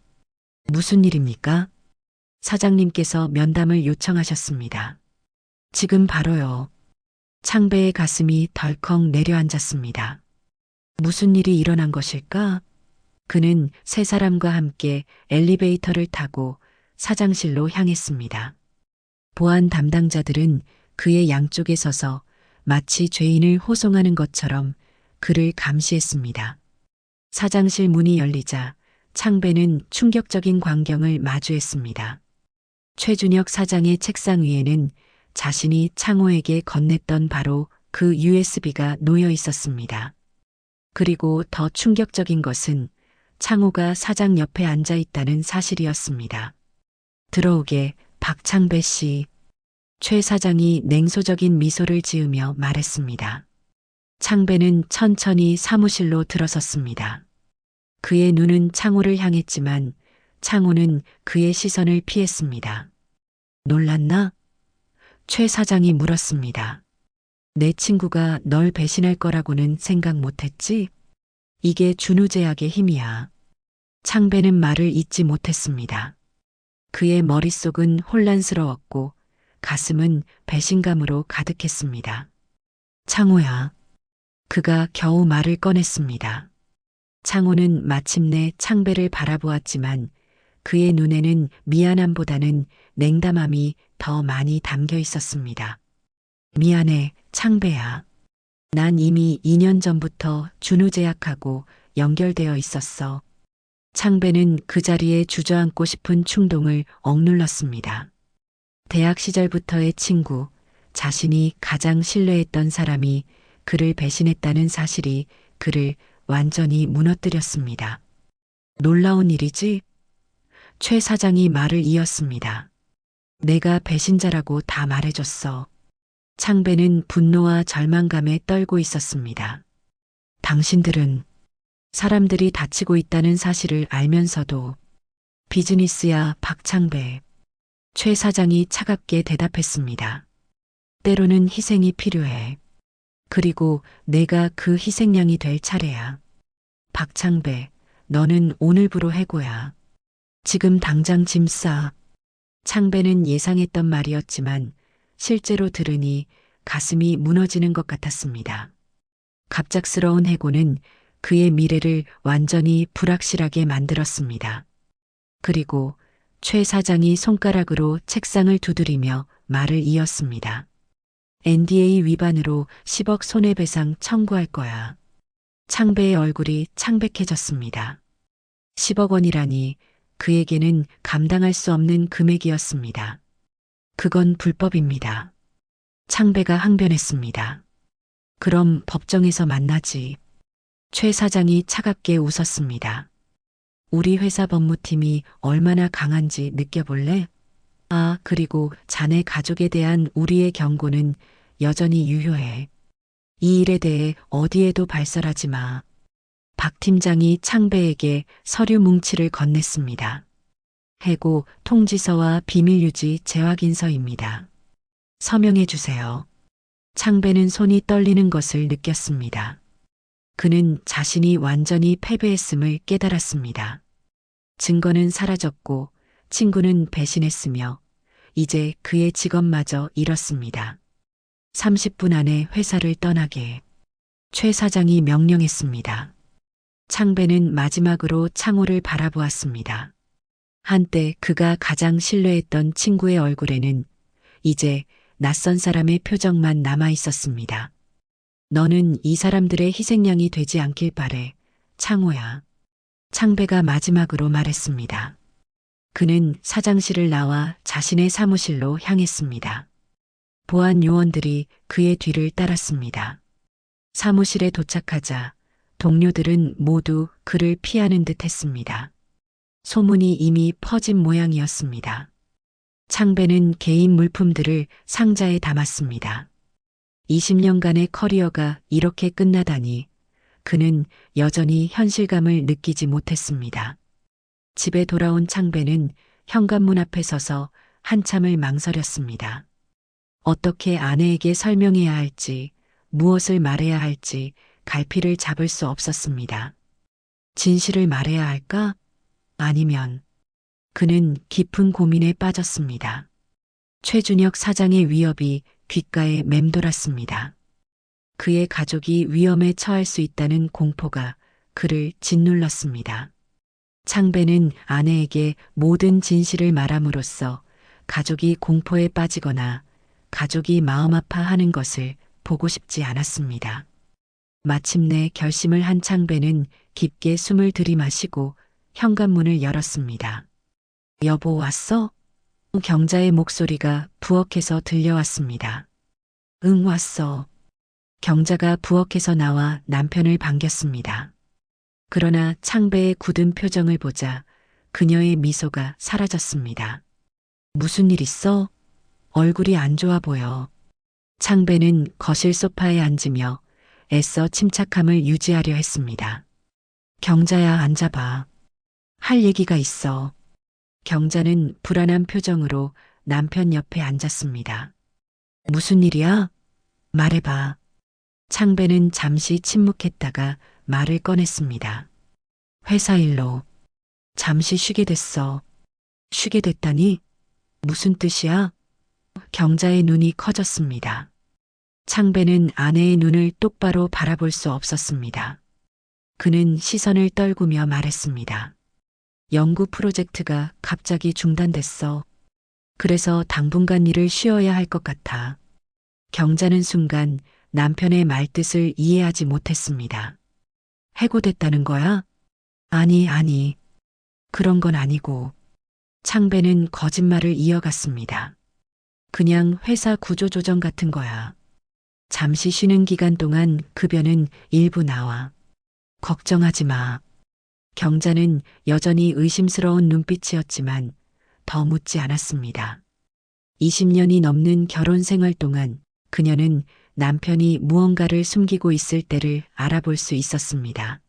무슨 일입니까? 사장님께서 면담을 요청하셨습니다. 지금 바로요. 창배의 가슴이 덜컥 내려앉았습니다. 무슨 일이 일어난 것일까? 그는 세 사람과 함께 엘리베이터를 타고 사장실로 향했습니다. 보안 담당자들은 그의 양쪽에 서서 마치 죄인을 호송하는 것처럼 그를 감시했습니다. 사장실 문이 열리자 창배는 충격적인 광경을 마주했습니다. 최준혁 사장의 책상 위에는 자신이 창호에게 건넸던 바로 그 USB가 놓여 있었습니다. 그리고 더 충격적인 것은 창호가 사장 옆에 앉아 있다는 사실이었습니다. 들어오게, 박창배 씨. 최 사장이 냉소적인 미소를 지으며 말했습니다. 창배는 천천히 사무실로 들어섰습니다. 그의 눈은 창호를 향했지만 창호는 그의 시선을 피했습니다. 놀랐나? 최 사장이 물었습니다. 내 친구가 널 배신할 거라고는 생각 못했지? 이게 준우제약의 힘이야. 창배는 말을 잇지 못했습니다. 그의 머릿속은 혼란스러웠고 가슴은 배신감으로 가득했습니다. 창호야. 그가 겨우 말을 꺼냈습니다. 창호는 마침내 창배를 바라보았지만 그의 눈에는 미안함보다는 냉담함이 더 많이 담겨 있었습니다. 미안해, 창배야. 난 이미 2년 전부터 준우제약하고 연결되어 있었어. 창배는 그 자리에 주저앉고 싶은 충동을 억눌렀습니다. 대학 시절부터의 친구, 자신이 가장 신뢰했던 사람이 그를 배신했다는 사실이 그를 완전히 무너뜨렸습니다. 놀라운 일이지? 최 사장이 말을 이었습니다. 내가 배신자라고 다 말해줬어. 창배는 분노와 절망감에 떨고 있었습니다. 당신들은 사람들이 다치고 있다는 사실을 알면서도 비즈니스야, 박창배. 최 사장이 차갑게 대답했습니다. 때로는 희생이 필요해. 그리고 내가 그 희생양이 될 차례야. 박창배, 너는 오늘부로 해고야. 지금 당장 짐 싸. 창배는 예상했던 말이었지만 실제로 들으니 가슴이 무너지는 것 같았습니다. 갑작스러운 해고는 그의 미래를 완전히 불확실하게 만들었습니다. 그리고 최 사장이 손가락으로 책상을 두드리며 말을 이었습니다. NDA 위반으로 10억 손해배상 청구할 거야. 창배의 얼굴이 창백해졌습니다. 10억 원이라니 그에게는 감당할 수 없는 금액이었습니다. 그건 불법입니다. 창배가 항변했습니다. 그럼 법정에서 만나지. 최 사장이 차갑게 웃었습니다. 우리 회사 법무팀이 얼마나 강한지 느껴볼래? 아, 그리고 자네 가족에 대한 우리의 경고는 여전히 유효해. 이 일에 대해 어디에도 발설하지 마. 박 팀장이 창배에게 서류 뭉치를 건넸습니다. 해고 통지서와 비밀유지 재확인서입니다. 서명해 주세요. 창배는 손이 떨리는 것을 느꼈습니다. 그는 자신이 완전히 패배했음을 깨달았습니다. 증거는 사라졌고 친구는 배신했으며 이제 그의 직업마저 잃었습니다. 30분 안에 회사를 떠나게 최 사장이 명령했습니다. 창배는 마지막으로 창호를 바라보았습니다. 한때 그가 가장 신뢰했던 친구의 얼굴에는 이제 낯선 사람의 표정만 남아 있었습니다. 너는 이 사람들의 희생양이 되지 않길 바래, 창호야. 창배가 마지막으로 말했습니다. 그는 사장실을 나와 자신의 사무실로 향했습니다. 보안 요원들이 그의 뒤를 따랐습니다. 사무실에 도착하자 동료들은 모두 그를 피하는 듯 했습니다. 소문이 이미 퍼진 모양이었습니다. 창배는 개인 물품들을 상자에 담았습니다. 20년간의 커리어가 이렇게 끝나다니 그는 여전히 현실감을 느끼지 못했습니다. 집에 돌아온 창배는 현관문 앞에 서서 한참을 망설였습니다. 어떻게 아내에게 설명해야 할지, 무엇을 말해야 할지 갈피를 잡을 수 없었습니다. 진실을 말해야 할까? 아니면 그는 깊은 고민에 빠졌습니다. 최준혁 사장의 위협이 귓가에 맴돌았습니다. 그의 가족이 위험에 처할 수 있다는 공포가 그를 짓눌렀습니다. 창배는 아내에게 모든 진실을 말함으로써 가족이 공포에 빠지거나 가족이 마음 아파하는 것을 보고 싶지 않았습니다. 마침내 결심을 한 창배는 깊게 숨을 들이마시고 현관문을 열었습니다. 여보 왔어? 경자의 목소리가 부엌에서 들려왔습니다. 응 왔어. 경자가 부엌에서 나와 남편을 반겼습니다. 그러나 창배의 굳은 표정을 보자 그녀의 미소가 사라졌습니다. 무슨 일 있어? 얼굴이 안 좋아 보여. 창배는 거실 소파에 앉으며 애써 침착함을 유지하려 했습니다. 경자야 앉아봐. 할 얘기가 있어. 경자는 불안한 표정으로 남편 옆에 앉았습니다. 무슨 일이야? 말해봐. 창배는 잠시 침묵했다가 말을 꺼냈습니다. 회사 일로. 잠시 쉬게 됐어. 쉬게 됐다니? 무슨 뜻이야? 경자의 눈이 커졌습니다. 창배는 아내의 눈을 똑바로 바라볼 수 없었습니다. 그는 시선을 떨구며 말했습니다. 연구 프로젝트가 갑자기 중단됐어. 그래서 당분간 일을 쉬어야 할 것 같아. 경자는 순간 남편의 말뜻을 이해하지 못했습니다. 해고됐다는 거야? 아니. 그런 건 아니고. 창배는 거짓말을 이어갔습니다. 그냥 회사 구조조정 같은 거야. 잠시 쉬는 기간 동안 급여는 일부 나와. 걱정하지 마. 경자는 여전히 의심스러운 눈빛이었지만 더 묻지 않았습니다. 20년이 넘는 결혼 생활 동안 그녀는 남편이 무언가를 숨기고 있을 때를 알아볼 수 있었습니다.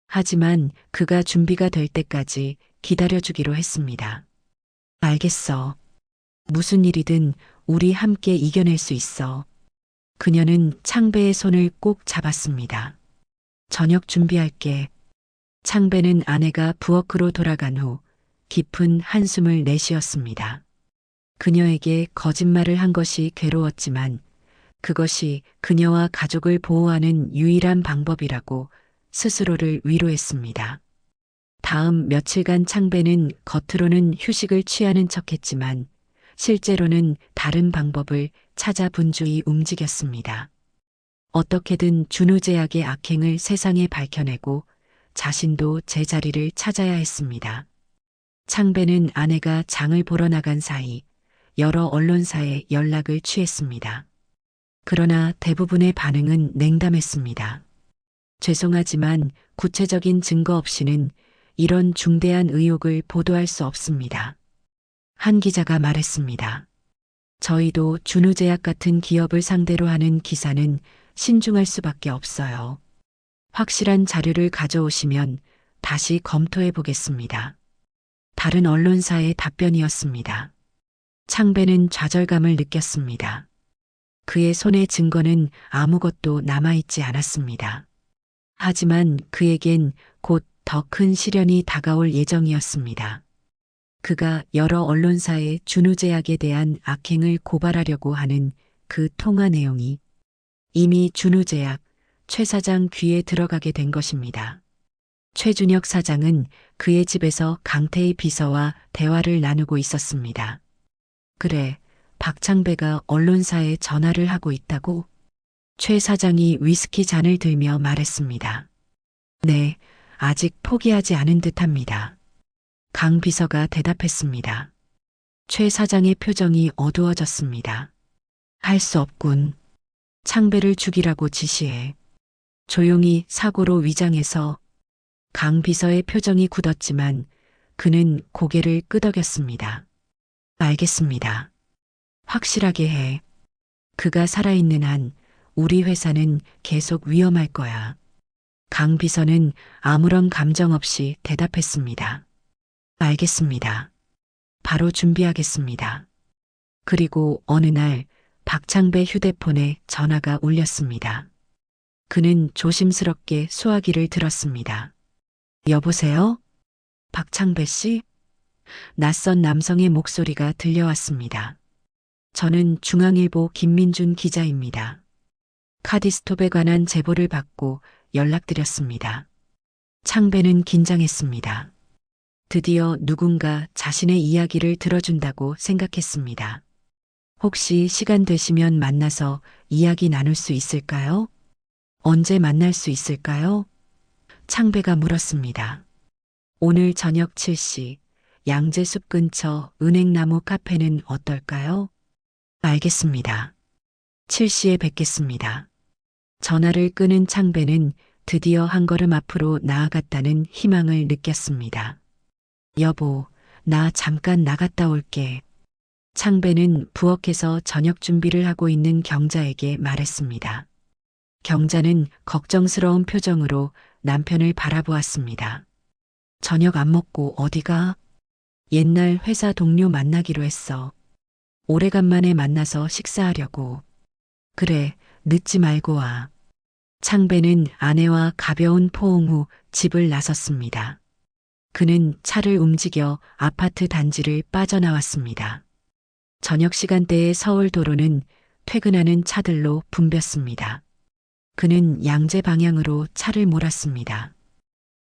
하지만 그가 준비가 될 때까지 기다려주기로 했습니다. 알겠어. 무슨 일이든 우리 함께 이겨낼 수 있어. 그녀는 창배의 손을 꼭 잡았습니다. 저녁 준비할게. 창배는 아내가 부엌으로 돌아간 후 깊은 한숨을 내쉬었습니다. 그녀에게 거짓말을 한 것이 괴로웠지만 그것이 그녀와 가족을 보호하는 유일한 방법이라고 스스로를 위로했습니다. 다음 며칠간 창배는 겉으로는 휴식을 취하는 척했지만 실제로는 다른 방법을 찾아 분주히 움직였습니다. 어떻게든 준우제약의 악행을 세상에 밝혀내고 자신도 제자리를 찾아야 했습니다. 창배는 아내가 장을 보러 나간 사이 여러 언론사에 연락을 취했습니다. 그러나 대부분의 반응은 냉담했습니다. 죄송하지만 구체적인 증거 없이는 이런 중대한 의혹을 보도할 수 없습니다. 한 기자가 말했습니다. 저희도 준우제약 같은 기업을 상대로 하는 기사는 신중할 수밖에 없어요. 확실한 자료를 가져오시면 다시 검토해 보겠습니다. 다른 언론사의 답변이었습니다. 창배는 좌절감을 느꼈습니다. 그의 손에 증거는 아무것도 남아있지 않았습니다. 하지만 그에겐 곧 더 큰 시련이 다가올 예정이었습니다. 그가 여러 언론사의 준우제약에 대한 악행을 고발하려고 하는 그 통화 내용이 이미 준우제약 최 사장 귀에 들어가게 된 것입니다. 최준혁 사장은 그의 집에서 강태희 비서와 대화를 나누고 있었습니다. 그래, 박창배가 언론사에 전화를 하고 있다고? 최 사장이 위스키 잔을 들며 말했습니다. 네, 아직 포기하지 않은 듯합니다. 강 비서가 대답했습니다. 최 사장의 표정이 어두워졌습니다. 할 수 없군. 창배를 죽이라고 지시해. 조용히 사고로 위장해서. 강 비서의 표정이 굳었지만 그는 고개를 끄덕였습니다. 알겠습니다. 확실하게 해. 그가 살아있는 한 우리 회사는 계속 위험할 거야. 강 비서는 아무런 감정 없이 대답했습니다. 알겠습니다. 바로 준비하겠습니다. 그리고 어느 날 박창배 휴대폰에 전화가 울렸습니다. 그는 조심스럽게 수화기를 들었습니다. 여보세요? 박창배 씨? 낯선 남성의 목소리가 들려왔습니다. 저는 중앙일보 김민준 기자입니다. 카디스톱에 관한 제보를 받고 연락드렸습니다. 창배는 긴장했습니다. 드디어 누군가 자신의 이야기를 들어준다고 생각했습니다. 혹시 시간 되시면 만나서 이야기 나눌 수 있을까요? 언제 만날 수 있을까요? 창배가 물었습니다. 오늘 저녁 7시 양재숲 근처 은행나무 카페는 어떨까요? 알겠습니다. 7시에 뵙겠습니다. 전화를 끄는 창배는 드디어 한 걸음 앞으로 나아갔다는 희망을 느꼈습니다. 여보, 나 잠깐 나갔다 올게. 창배는 부엌에서 저녁 준비를 하고 있는 경자에게 말했습니다. 경자는 걱정스러운 표정으로 남편을 바라보았습니다. 저녁 안 먹고 어디가? 옛날 회사 동료 만나기로 했어. 오래간만에 만나서 식사하려고. 그래, 늦지 말고 와. 창배는 아내와 가벼운 포옹 후 집을 나섰습니다. 그는 차를 움직여 아파트 단지를 빠져나왔습니다. 저녁 시간대의 서울 도로는 퇴근하는 차들로 붐볐습니다. 그는 양재 방향으로 차를 몰았습니다.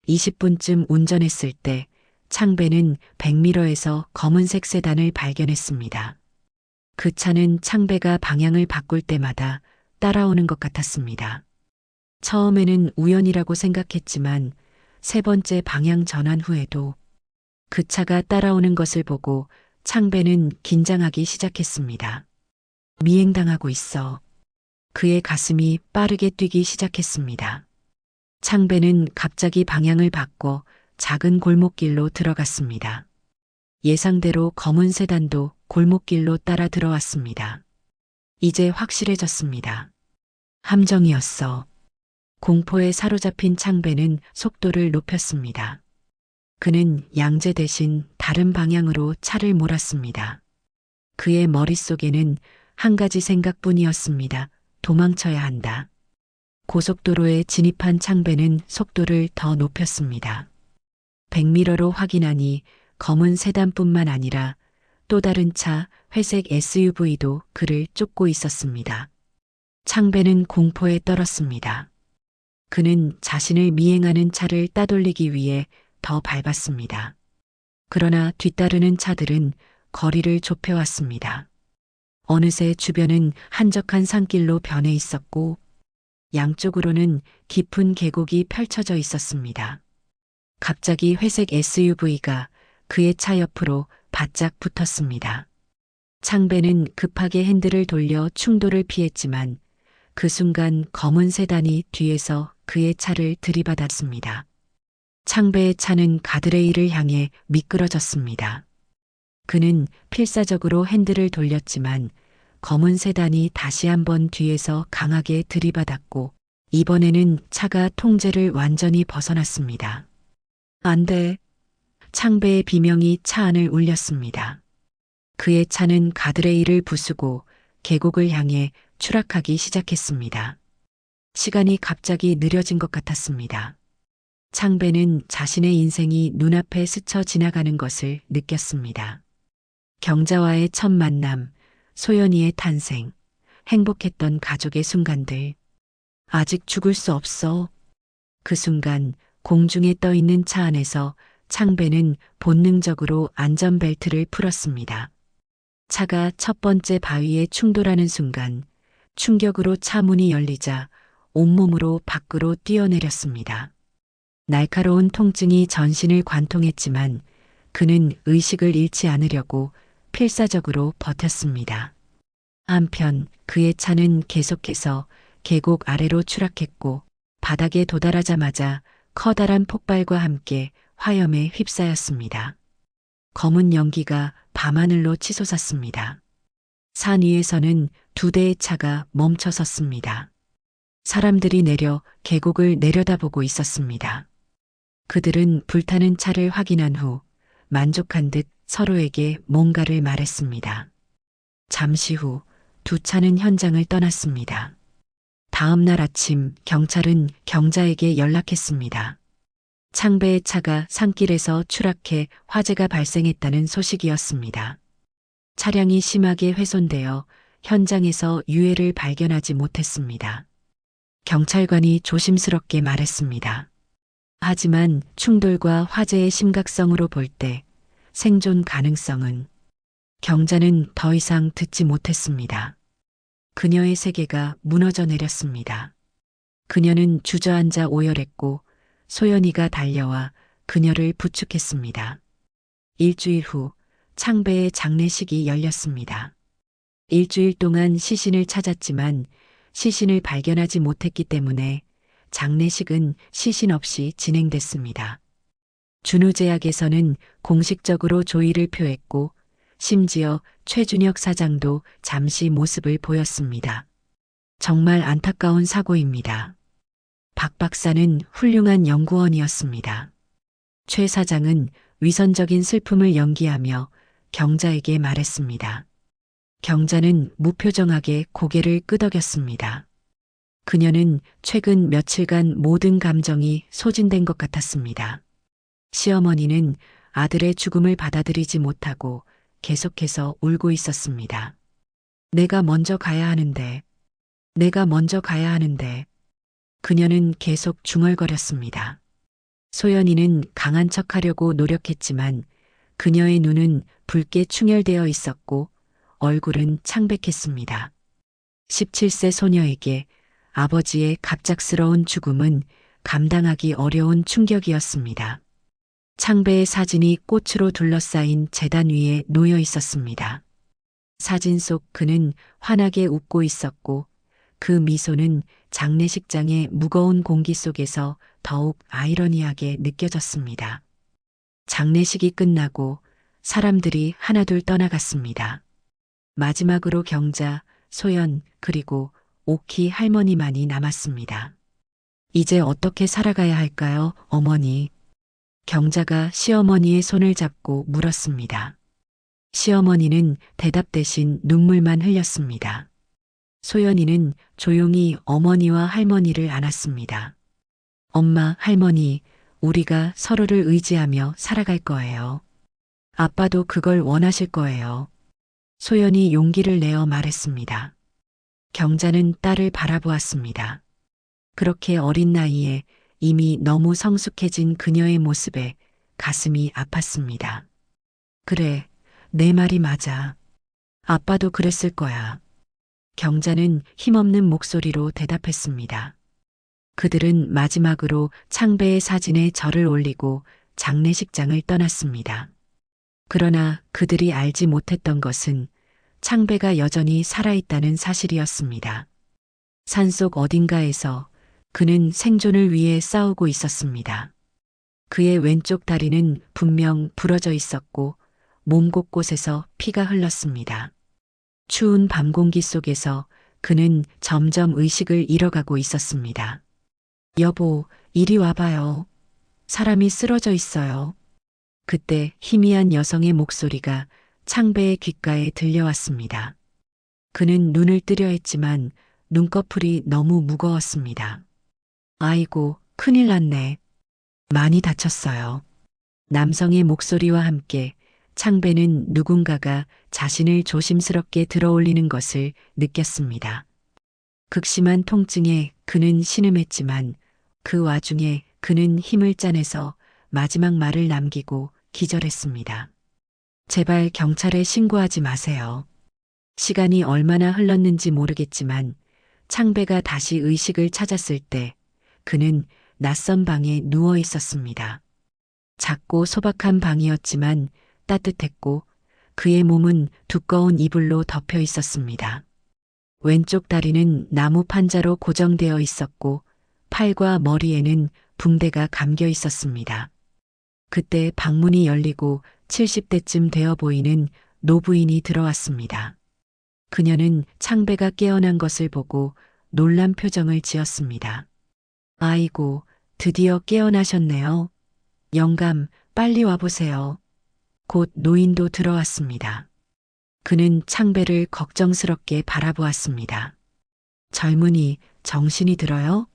20분쯤 운전했을 때 창배는 100m에서 검은색 세단을 발견했습니다. 그 차는 창배가 방향을 바꿀 때마다 따라오는 것 같았습니다. 처음에는 우연이라고 생각했지만 세 번째 방향 전환 후에도 그 차가 따라오는 것을 보고 창배는 긴장하기 시작했습니다. 미행당하고 있어. 그의 가슴이 빠르게 뛰기 시작했습니다. 창배는 갑자기 방향을 바꿔 작은 골목길로 들어갔습니다. 예상대로 검은 세단도 골목길로 따라 들어왔습니다. 이제 확실해졌습니다. 함정이었어. 공포에 사로잡힌 창배는 속도를 높였습니다. 그는 양재 대신 다른 방향으로 차를 몰았습니다. 그의 머릿속에는 한 가지 생각뿐이었습니다. 도망쳐야 한다. 고속도로에 진입한 창배는 속도를 더 높였습니다. 100m로 확인하니 검은 세단뿐만 아니라 또 다른 차 회색 SUV도 그를 쫓고 있었습니다. 창배는 공포에 떨었습니다. 그는 자신을 미행하는 차를 따돌리기 위해 더 밟았습니다. 그러나 뒤따르는 차들은 거리를 좁혀왔습니다. 어느새 주변은 한적한 산길로 변해 있었고 양쪽으로는 깊은 계곡이 펼쳐져 있었습니다. 갑자기 회색 SUV가 그의 차 옆으로 바짝 붙었습니다. 창배는 급하게 핸들을 돌려 충돌을 피했지만 그 순간 검은 세단이 뒤에서 그의 차를 들이받았습니다. 창배의 차는 가드레일을 향해 미끄러졌습니다. 그는 필사적으로 핸들을 돌렸지만 검은 세단이 다시 한번 뒤에서 강하게 들이받았고 이번에는 차가 통제를 완전히 벗어났습니다. 안 돼. 창배의 비명이 차 안을 울렸습니다. 그의 차는 가드레일을 부수고 계곡을 향해 추락하기 시작했습니다. 시간이 갑자기 느려진 것 같았습니다. 창배는 자신의 인생이 눈앞에 스쳐 지나가는 것을 느꼈습니다. 경자와의 첫 만남, 소연이의 탄생, 행복했던 가족의 순간들. 아직 죽을 수 없어. 그 순간 공중에 떠 있는 차 안에서 창배는 본능적으로 안전벨트를 풀었습니다. 차가 첫 번째 바위에 충돌하는 순간 충격으로 차 문이 열리자 온몸으로 밖으로 뛰어내렸습니다. 날카로운 통증이 전신을 관통했지만 그는 의식을 잃지 않으려고 필사적으로 버텼습니다. 한편 그의 차는 계속해서 계곡 아래로 추락했고 바닥에 도달하자마자 커다란 폭발과 함께 화염에 휩싸였습니다. 검은 연기가 밤하늘로 치솟았습니다. 산 위에서는 두 대의 차가 멈춰 섰습니다. 사람들이 내려 계곡을 내려다보고 있었습니다. 그들은 불타는 차를 확인한 후 만족한 듯 서로에게 뭔가를 말했습니다. 잠시 후 두 차는 현장을 떠났습니다. 다음 날 아침 경찰은 경자에게 연락했습니다. 창배의 차가 산길에서 추락해 화재가 발생했다는 소식이었습니다. 차량이 심하게 훼손되어 현장에서 유해를 발견하지 못했습니다. 경찰관이 조심스럽게 말했습니다. 하지만 충돌과 화재의 심각성으로 볼 때 생존 가능성은. 경자는 더 이상 듣지 못했습니다. 그녀의 세계가 무너져 내렸습니다. 그녀는 주저앉아 오열했고 소연이가 달려와 그녀를 부축했습니다. 일주일 후 창배의 장례식이 열렸습니다. 일주일 동안 시신을 찾았지만 시신을 발견하지 못했기 때문에 장례식은 시신 없이 진행됐습니다. 준우제약에서는 공식적으로 조의를 표했고 심지어 최준혁 사장도 잠시 모습을 보였습니다. 정말 안타까운 사고입니다. 박 박사는 훌륭한 연구원이었습니다. 최 사장은 위선적인 슬픔을 연기하며 경자에게 말했습니다. 경자는 무표정하게 고개를 끄덕였습니다. 그녀는 최근 며칠간 모든 감정이 소진된 것 같았습니다. 시어머니는 아들의 죽음을 받아들이지 못하고 계속해서 울고 있었습니다. 내가 먼저 가야 하는데, 내가 먼저 가야 하는데. 그녀는 계속 중얼거렸습니다. 소연이는 강한 척하려고 노력했지만 그녀의 눈은 붉게 충혈되어 있었고 얼굴은 창백했습니다. 17세 소녀에게 아버지의 갑작스러운 죽음은 감당하기 어려운 충격이었습니다. 창배의 사진이 꽃으로 둘러싸인 제단 위에 놓여 있었습니다. 사진 속 그는 환하게 웃고 있었고 그 미소는 장례식장의 무거운 공기 속에서 더욱 아이러니하게 느껴졌습니다. 장례식이 끝나고 사람들이 하나둘 떠나갔습니다. 마지막으로 경자, 소연, 그리고 오키 할머니만이 남았습니다. 이제 어떻게 살아가야 할까요, 어머니? 경자가 시어머니의 손을 잡고 물었습니다. 시어머니는 대답 대신 눈물만 흘렸습니다. 소연이는 조용히 어머니와 할머니를 안았습니다. 엄마, 할머니, 우리가 서로를 의지하며 살아갈 거예요. 아빠도 그걸 원하실 거예요. 소연이 용기를 내어 말했습니다. 경자는 딸을 바라보았습니다. 그렇게 어린 나이에 이미 너무 성숙해진 그녀의 모습에 가슴이 아팠습니다. 그래, 내 말이 맞아. 아빠도 그랬을 거야. 경자는 힘없는 목소리로 대답했습니다. 그들은 마지막으로 창배의 사진에 절을 올리고 장례식장을 떠났습니다. 그러나 그들이 알지 못했던 것은 창배가 여전히 살아있다는 사실이었습니다. 산속 어딘가에서 그는 생존을 위해 싸우고 있었습니다. 그의 왼쪽 다리는 분명 부러져 있었고 몸 곳곳에서 피가 흘렀습니다. 추운 밤 공기 속에서 그는 점점 의식을 잃어가고 있었습니다. 여보, 이리 와봐요. 사람이 쓰러져 있어요. 그때 희미한 여성의 목소리가 창배의 귓가에 들려왔습니다. 그는 눈을 뜨려 했지만 눈꺼풀이 너무 무거웠습니다. 아이고, 큰일 났네. 많이 다쳤어요. 남성의 목소리와 함께 창배는 누군가가 자신을 조심스럽게 들어올리는 것을 느꼈습니다. 극심한 통증에 그는 신음했지만 그 와중에 그는 힘을 짜내서 마지막 말을 남기고 기절했습니다. 제발 경찰에 신고하지 마세요. 시간이 얼마나 흘렀는지 모르겠지만 창배가 다시 의식을 찾았을 때 그는 낯선 방에 누워 있었습니다. 작고 소박한 방이었지만 따뜻했고 그의 몸은 두꺼운 이불로 덮여 있었습니다. 왼쪽 다리는 나무 판자로 고정되어 있었고 팔과 머리에는 붕대가 감겨 있었습니다. 그때 방문이 열리고 70대쯤 되어 보이는 노부인이 들어왔습니다. 그녀는 창배가 깨어난 것을 보고 놀란 표정을 지었습니다. 아이고, 드디어 깨어나셨네요. 영감, 빨리 와보세요. 곧 노인도 들어왔습니다. 그는 창배를 걱정스럽게 바라보았습니다. 젊은이, 정신이 들어요?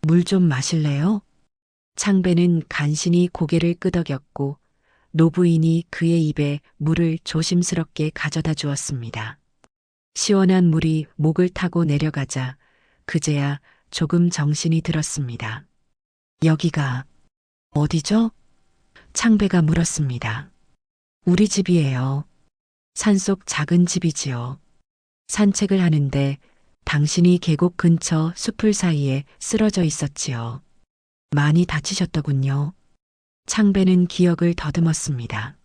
물 좀 마실래요? 창배는 간신히 고개를 끄덕였고 노부인이 그의 입에 물을 조심스럽게 가져다 주었습니다. 시원한 물이 목을 타고 내려가자 그제야 조금 정신이 들었습니다. 여기가 어디죠? 창배가 물었습니다. 우리 집이에요. 산속 작은 집이지요. 산책을 하는데 당신이 계곡 근처 숲을 사이에 쓰러져 있었지요. 많이 다치셨더군요. 창배는 기억을 더듬었습니다.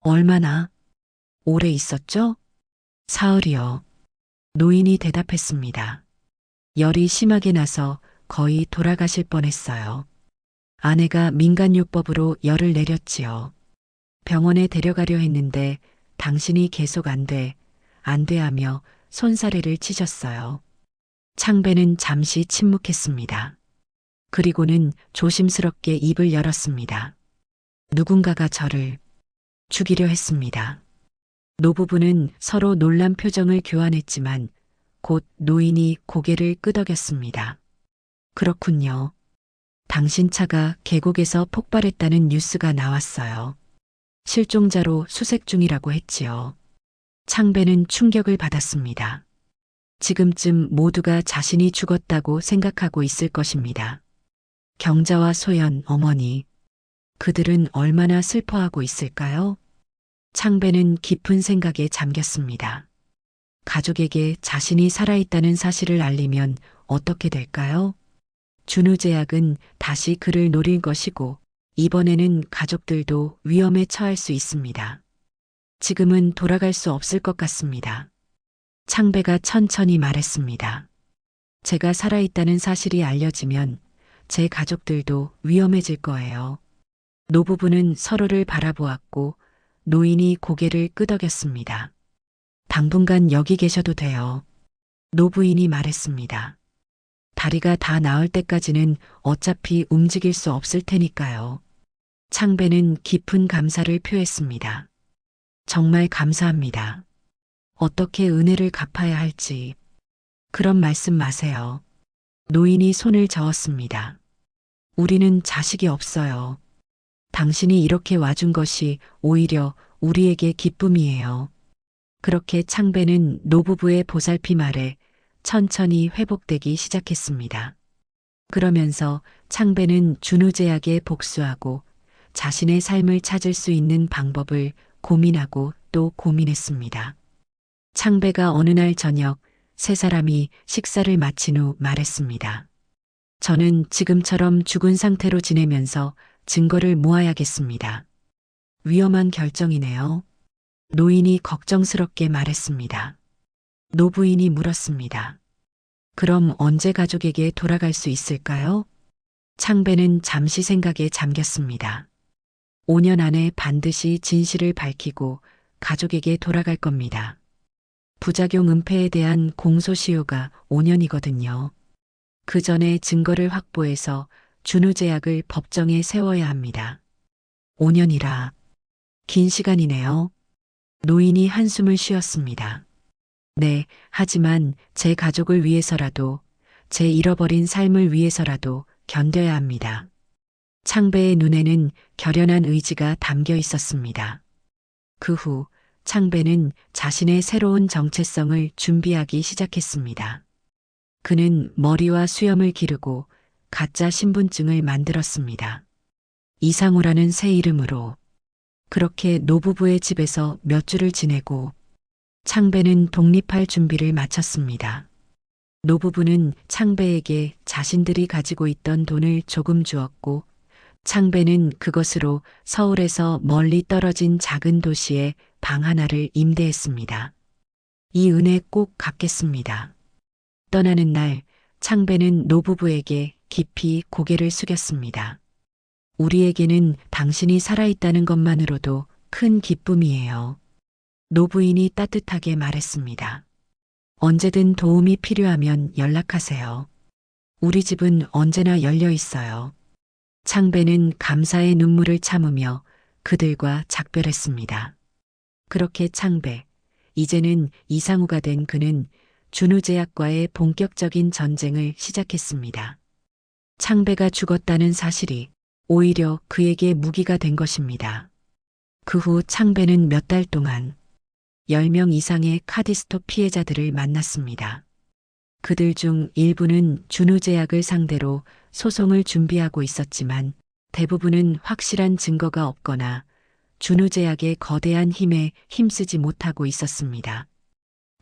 얼마나 오래 있었죠? 사흘이요. 노인이 대답했습니다. 열이 심하게 나서 거의 돌아가실 뻔했어요. 아내가 민간요법으로 열을 내렸지요. 병원에 데려가려 했는데 당신이 계속 안 돼 하며 손사래를 치셨어요. 창배는 잠시 침묵했습니다. 그리고는 조심스럽게 입을 열었습니다. 누군가가 저를 죽이려 했습니다. 노부부는 서로 놀란 표정을 교환했지만 곧 노인이 고개를 끄덕였습니다. 그렇군요. 당신 차가 계곡에서 폭발했다는 뉴스가 나왔어요. 실종자로 수색 중이라고 했지요. 창배는 충격을 받았습니다. 지금쯤 모두가 자신이 죽었다고 생각하고 있을 것입니다. 경자와 소연, 어머니, 그들은 얼마나 슬퍼하고 있을까요? 창배는 깊은 생각에 잠겼습니다. 가족에게 자신이 살아있다는 사실을 알리면 어떻게 될까요? 준우제약은 다시 그를 노릴 것이고 이번에는 가족들도 위험에 처할 수 있습니다. 지금은 돌아갈 수 없을 것 같습니다. 창배가 천천히 말했습니다. 제가 살아있다는 사실이 알려지면 제 가족들도 위험해질 거예요. 노부부는 서로를 바라보았고 노인이 고개를 끄덕였습니다. 당분간 여기 계셔도 돼요. 노부인이 말했습니다. 다리가 다 나을 때까지는 어차피 움직일 수 없을 테니까요. 창배는 깊은 감사를 표했습니다. 정말 감사합니다. 어떻게 은혜를 갚아야 할지. 그런 말씀 마세요. 노인이 손을 저었습니다. 우리는 자식이 없어요. 당신이 이렇게 와준 것이 오히려 우리에게 기쁨이에요. 그렇게 창배는 노부부의 보살핌 아래 천천히 회복되기 시작했습니다. 그러면서 창배는 준우제약에 복수하고 자신의 삶을 찾을 수 있는 방법을 고민하고 또 고민했습니다. 창배가 어느 날 저녁 세 사람이 식사를 마친 후 말했습니다. 저는 지금처럼 죽은 상태로 지내면서 증거를 모아야겠습니다. 위험한 결정이네요. 노인이 걱정스럽게 말했습니다. 노부인이 물었습니다. 그럼 언제 가족에게 돌아갈 수 있을까요? 창배는 잠시 생각에 잠겼습니다. 5년 안에 반드시 진실을 밝히고 가족에게 돌아갈 겁니다. 부작용 은폐에 대한 공소시효가 5년이거든요. 그 전에 증거를 확보해서 준우제약을 법정에 세워야 합니다. 5년이라 긴 시간이네요. 노인이 한숨을 쉬었습니다. 네, 하지만 제 가족을 위해서라도, 제 잃어버린 삶을 위해서라도 견뎌야 합니다. 창배의 눈에는 결연한 의지가 담겨 있었습니다. 그 후 창배는 자신의 새로운 정체성을 준비하기 시작했습니다. 그는 머리와 수염을 기르고 가짜 신분증을 만들었습니다. 이상우라는 새 이름으로. 그렇게 노부부의 집에서 몇 주를 지내고 창배는 독립할 준비를 마쳤습니다. 노부부는 창배에게 자신들이 가지고 있던 돈을 조금 주었고 창배는 그것으로 서울에서 멀리 떨어진 작은 도시에 방 하나를 임대했습니다. 이 은혜 꼭 갚겠습니다. 떠나는 날 창배는 노부부에게 깊이 고개를 숙였습니다. 우리에게는 당신이 살아있다는 것만으로도 큰 기쁨이에요. 노부인이 따뜻하게 말했습니다. 언제든 도움이 필요하면 연락하세요. 우리 집은 언제나 열려 있어요. 창배는 감사의 눈물을 참으며 그들과 작별했습니다. 그렇게 창배, 이제는 이상우가 된 그는 준우제약과의 본격적인 전쟁을 시작했습니다. 창배가 죽었다는 사실이 오히려 그에게 무기가 된 것입니다. 그 후 창배는 몇 달 동안 10명 이상의 카디스토 피해자들을 만났습니다. 그들 중 일부는 준우제약을 상대로 소송을 준비하고 있었지만 대부분은 확실한 증거가 없거나 준우제약의 거대한 힘에 힘쓰지 못하고 있었습니다.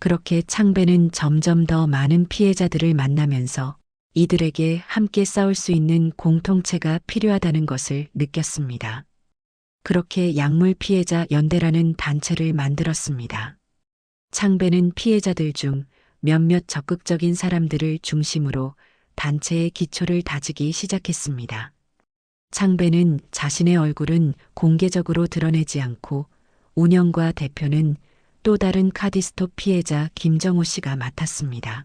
그렇게 창배는 점점 더 많은 피해자들을 만나면서 이들에게 함께 싸울 수 있는 공통체가 필요하다는 것을 느꼈습니다. 그렇게 약물 피해자 연대라는 단체를 만들었습니다. 창배는 피해자들 중 몇몇 적극적인 사람들을 중심으로 단체의 기초를 다지기 시작했습니다. 창배는 자신의 얼굴은 공개적으로 드러내지 않고 운영과 대표는 또 다른 카디스톱 피해자 김정호 씨가 맡았습니다.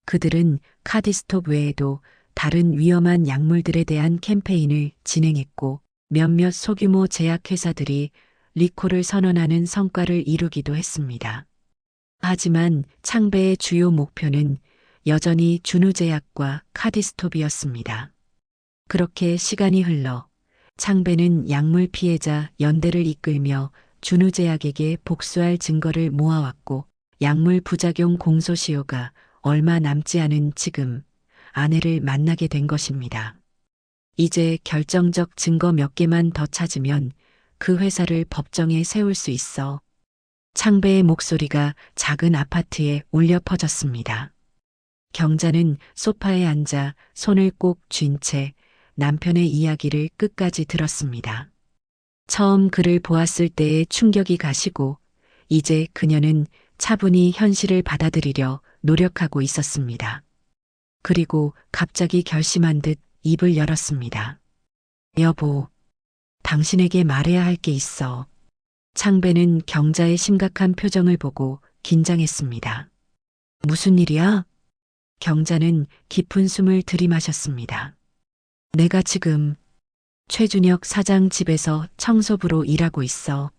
그들은 카디스톱 외에도 다른 위험한 약물들에 대한 캠페인을 진행했고 몇몇 소규모 제약회사들이 리콜을 선언하는 성과를 이루기도 했습니다. 하지만 창배의 주요 목표는 여전히 준우제약과 카디스톱이었습니다. 그렇게 시간이 흘러 창배는 약물 피해자 연대를 이끌며 준우제약에게 복수할 증거를 모아왔고 약물 부작용 공소시효가 얼마 남지 않은 지금 아내를 만나게 된 것입니다. 이제 결정적 증거 몇 개만 더 찾으면 그 회사를 법정에 세울 수 있어. 창배의 목소리가 작은 아파트에 울려 퍼졌습니다. 경자는 소파에 앉아 손을 꼭 쥔 채 남편의 이야기를 끝까지 들었습니다. 처음 그를 보았을 때의 충격이 가시고 이제 그녀는 차분히 현실을 받아들이려 노력하고 있었습니다. 그리고 갑자기 결심한 듯 입을 열었습니다. 여보, 당신에게 말해야 할 게 있어. 창배는 경자의 심각한 표정을 보고 긴장했습니다. 무슨 일이야? 경자는 깊은 숨을 들이마셨습니다. 내가 지금 최준혁 사장 집에서 청소부로 일하고 있어.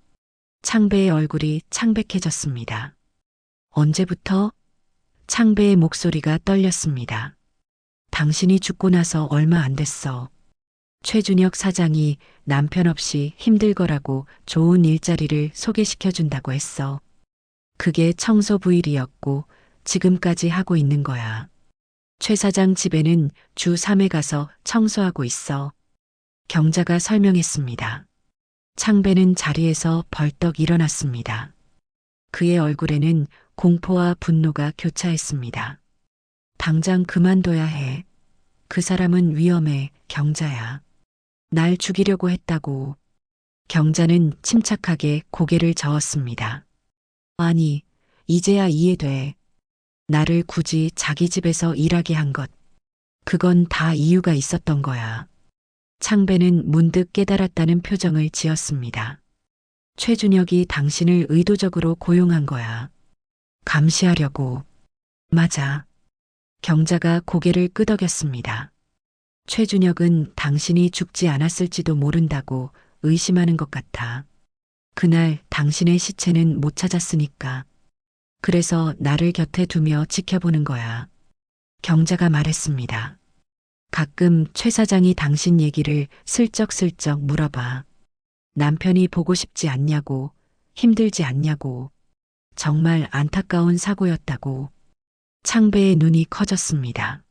창배의 얼굴이 창백해졌습니다. 언제부터? 창배의 목소리가 떨렸습니다. 당신이 죽고 나서 얼마 안 됐어. 최준혁 사장이 남편 없이 힘들 거라고 좋은 일자리를 소개시켜준다고 했어. 그게 청소부 일이었고 지금까지 하고 있는 거야. 최 사장 집에는 주 3회 가서 청소하고 있어. 경자가 설명했습니다. 창배는 자리에서 벌떡 일어났습니다. 그의 얼굴에는 공포와 분노가 교차했습니다. 당장 그만둬야 해. 그 사람은 위험해, 경자야. 날 죽이려고 했다고. 경자는 침착하게 고개를 저었습니다. 아니, 이제야 이해돼. 나를 굳이 자기 집에서 일하게 한 것. 그건 다 이유가 있었던 거야. 창배는 문득 깨달았다는 표정을 지었습니다. 최준혁이 당신을 의도적으로 고용한 거야. 감시하려고. 맞아. 경자가 고개를 끄덕였습니다. 최준혁은 당신이 죽지 않았을지도 모른다고 의심하는 것 같아. 그날 당신의 시체는 못 찾았으니까. 그래서 나를 곁에 두며 지켜보는 거야. 경자가 말했습니다. 가끔 최 사장이 당신 얘기를 슬쩍슬쩍 물어봐. 남편이 보고 싶지 않냐고, 힘들지 않냐고. 정말 안타까운 사고였다고. 창배의 눈이 커졌습니다.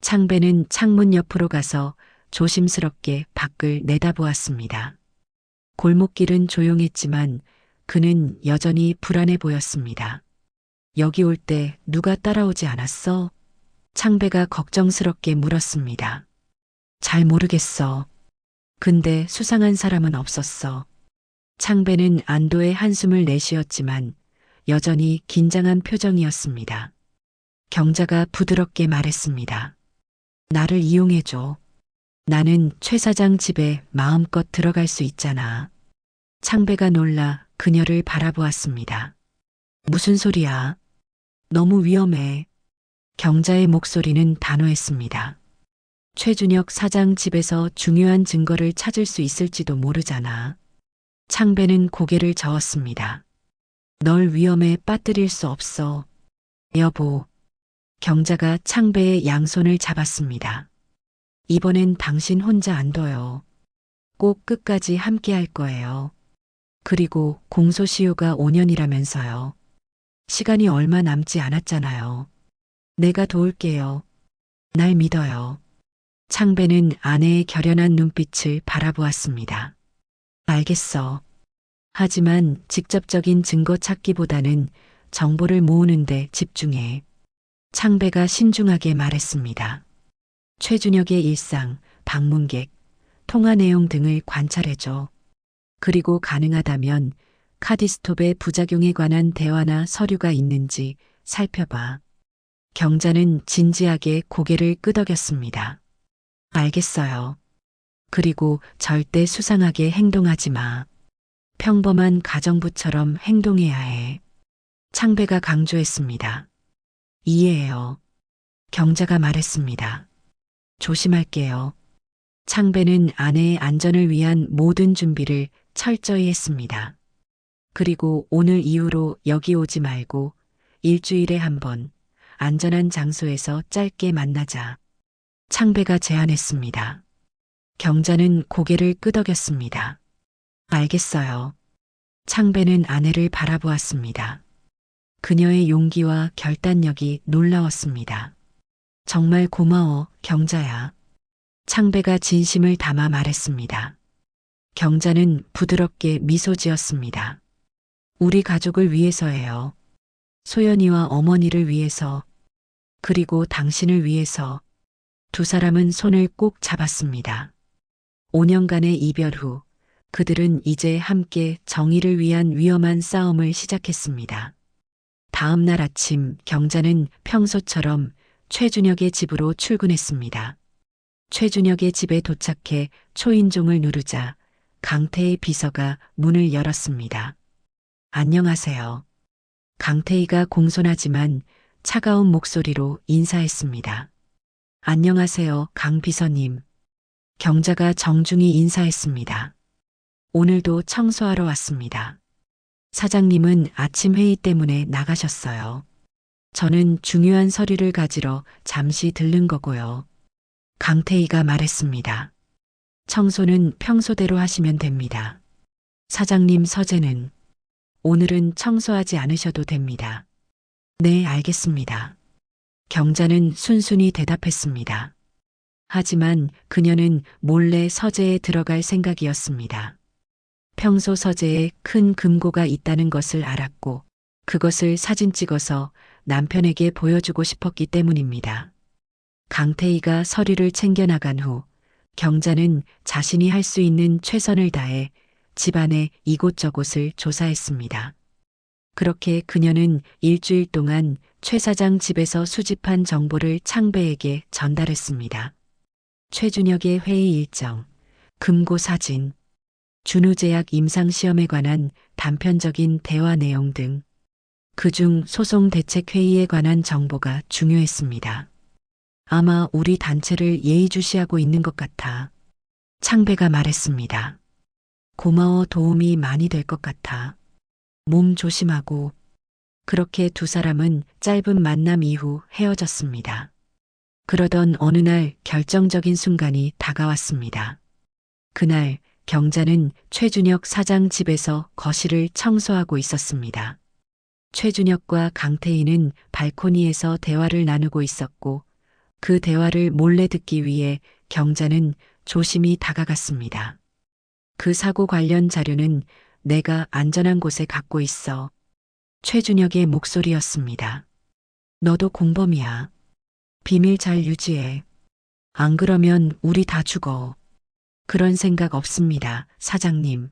창배는 창문 옆으로 가서 조심스럽게 밖을 내다보았습니다. 골목길은 조용했지만 그는 여전히 불안해 보였습니다. 여기 올 때 누가 따라오지 않았어? 창배가 걱정스럽게 물었습니다. 잘 모르겠어. 근데 수상한 사람은 없었어. 창배는 안도의 한숨을 내쉬었지만 여전히 긴장한 표정이었습니다. 경자가 부드럽게 말했습니다. 나를 이용해줘. 나는 최 사장 집에 마음껏 들어갈 수 있잖아. 창배가 놀라 그녀를 바라보았습니다. 무슨 소리야? 너무 위험해. 경자의 목소리는 단호했습니다. 최준혁 사장 집에서 중요한 증거를 찾을 수 있을지도 모르잖아. 창배는 고개를 저었습니다. 널 위험에 빠뜨릴 수 없어. 여보. 경자가 창배의 양손을 잡았습니다. 이번엔 당신 혼자 안 둬요. 꼭 끝까지 함께 할 거예요. 그리고 공소시효가 5년이라면서요. 시간이 얼마 남지 않았잖아요. 내가 도울게요. 날 믿어요. 창배는 아내의 결연한 눈빛을 바라보았습니다. 알겠어. 하지만 직접적인 증거 찾기보다는 정보를 모으는데 집중해. 창배가 신중하게 말했습니다. 최준혁의 일상, 방문객, 통화 내용 등을 관찰해줘. 그리고 가능하다면 카디스톱의 부작용에 관한 대화나 서류가 있는지 살펴봐. 경자는 진지하게 고개를 끄덕였습니다. 알겠어요. 그리고 절대 수상하게 행동하지 마. 평범한 가정부처럼 행동해야 해. 창배가 강조했습니다. 이해해요. 경자가 말했습니다. 조심할게요. 창배는 아내의 안전을 위한 모든 준비를 철저히 했습니다. 그리고 오늘 이후로 여기 오지 말고 일주일에 한 번 안전한 장소에서 짧게 만나자. 창배가 제안했습니다. 경자는 고개를 끄덕였습니다. 알겠어요. 창배는 아내를 바라보았습니다. 그녀의 용기와 결단력이 놀라웠습니다. 정말 고마워, 경자야. 창배가 진심을 담아 말했습니다. 경자는 부드럽게 미소 지었습니다. 우리 가족을 위해서예요. 소연이와 어머니를 위해서, 그리고 당신을 위해서. 두 사람은 손을 꼭 잡았습니다. 5년간의 이별 후 그들은 이제 함께 정의를 위한 위험한 싸움을 시작했습니다. 다음 날 아침 경자는 평소처럼 최준혁의 집으로 출근했습니다. 최준혁의 집에 도착해 초인종을 누르자 강태의 비서가 문을 열었습니다. 안녕하세요. 강태희가 공손하지만 차가운 목소리로 인사했습니다. 안녕하세요, 강 비서님. 경자가 정중히 인사했습니다. 오늘도 청소하러 왔습니다. 사장님은 아침 회의 때문에 나가셨어요. 저는 중요한 서류를 가지러 잠시 들른 거고요. 강태희가 말했습니다. 청소는 평소대로 하시면 됩니다. 사장님 서재는 오늘은 청소하지 않으셔도 됩니다. 네, 알겠습니다. 경자는 순순히 대답했습니다. 하지만 그녀는 몰래 서재에 들어갈 생각이었습니다. 평소 서재에 큰 금고가 있다는 것을 알았고 그것을 사진 찍어서 남편에게 보여주고 싶었기 때문입니다. 강태희가 서류를 챙겨나간 후 경자는 자신이 할 수 있는 최선을 다해 집안의 이곳저곳을 조사했습니다. 그렇게 그녀는 일주일 동안 최 사장 집에서 수집한 정보를 창배에게 전달했습니다. 최준혁의 회의 일정, 금고 사진, 준우제약 임상시험에 관한 단편적인 대화 내용 등 그중 소송대책회의에 관한 정보가 중요했습니다. 아마 우리 단체를 예의주시하고 있는 것 같아. 창배가 말했습니다. 고마워, 도움이 많이 될 것 같아. 몸 조심하고. 그렇게 두 사람은 짧은 만남 이후 헤어졌습니다. 그러던 어느 날 결정적인 순간이 다가왔습니다. 그날 경자는 최준혁 사장 집에서 거실을 청소하고 있었습니다. 최준혁과 강태희는 발코니에서 대화를 나누고 있었고 그 대화를 몰래 듣기 위해 경자는 조심히 다가갔습니다. 그 사고 관련 자료는 내가 안전한 곳에 갖고 있어. 최준혁의 목소리였습니다. 너도 공범이야. 비밀 잘 유지해. 안 그러면 우리 다 죽어. 그런 생각 없습니다, 사장님.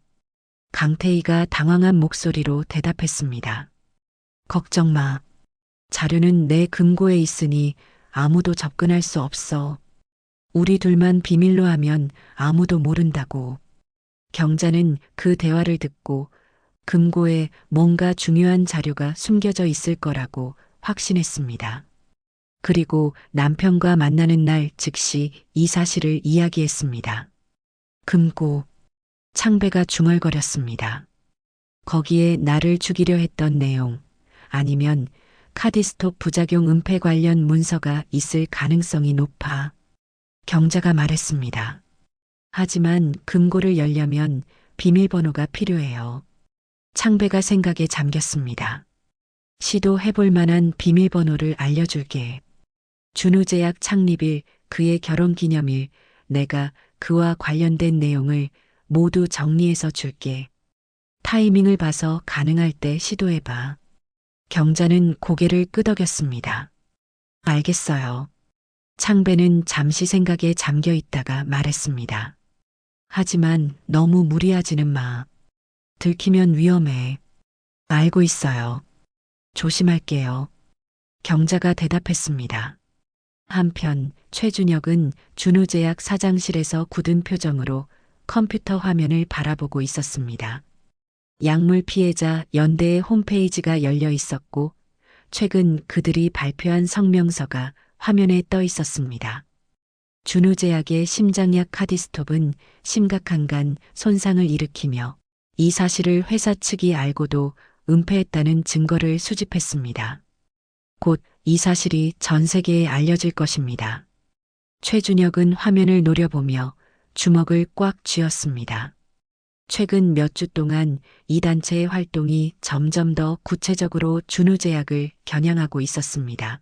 강태희가 당황한 목소리로 대답했습니다. 걱정 마. 자료는 내 금고에 있으니 아무도 접근할 수 없어. 우리 둘만 비밀로 하면 아무도 모른다고. 경자는 그 대화를 듣고 금고에 뭔가 중요한 자료가 숨겨져 있을 거라고 확신했습니다. 그리고 남편과 만나는 날 즉시 이 사실을 이야기했습니다. 금고, 창배가 중얼거렸습니다. 거기에 나를 죽이려 했던 내용, 아니면 카디스톡 부작용 은폐 관련 문서가 있을 가능성이 높아. 경자가 말했습니다. 하지만 금고를 열려면 비밀번호가 필요해요. 창배가 생각에 잠겼습니다. 시도해볼 만한 비밀번호를 알려줄게. 준우제약 창립일, 그의 결혼기념일, 내가 그와 관련된 내용을 모두 정리해서 줄게. 타이밍을 봐서 가능할 때 시도해봐. 경자는 고개를 끄덕였습니다. 알겠어요. 창배는 잠시 생각에 잠겨 있다가 말했습니다. 하지만 너무 무리하지는 마. 들키면 위험해. 알고 있어요. 조심할게요. 경자가 대답했습니다. 한편 최준혁은 준우제약 사장실에서 굳은 표정으로 컴퓨터 화면을 바라보고 있었습니다. 약물 피해자 연대의 홈페이지가 열려 있었고 최근 그들이 발표한 성명서가 화면에 떠 있었습니다. 준우제약의 심장약 카디스톱은 심각한 간 손상을 일으키며 이 사실을 회사 측이 알고도 은폐했다는 증거를 수집했습니다. 곧 이 사실이 전 세계에 알려질 것입니다. 최준혁은 화면을 노려보며 주먹을 꽉 쥐었습니다. 최근 몇 주 동안 이 단체의 활동이 점점 더 구체적으로 준우제약을 겨냥하고 있었습니다.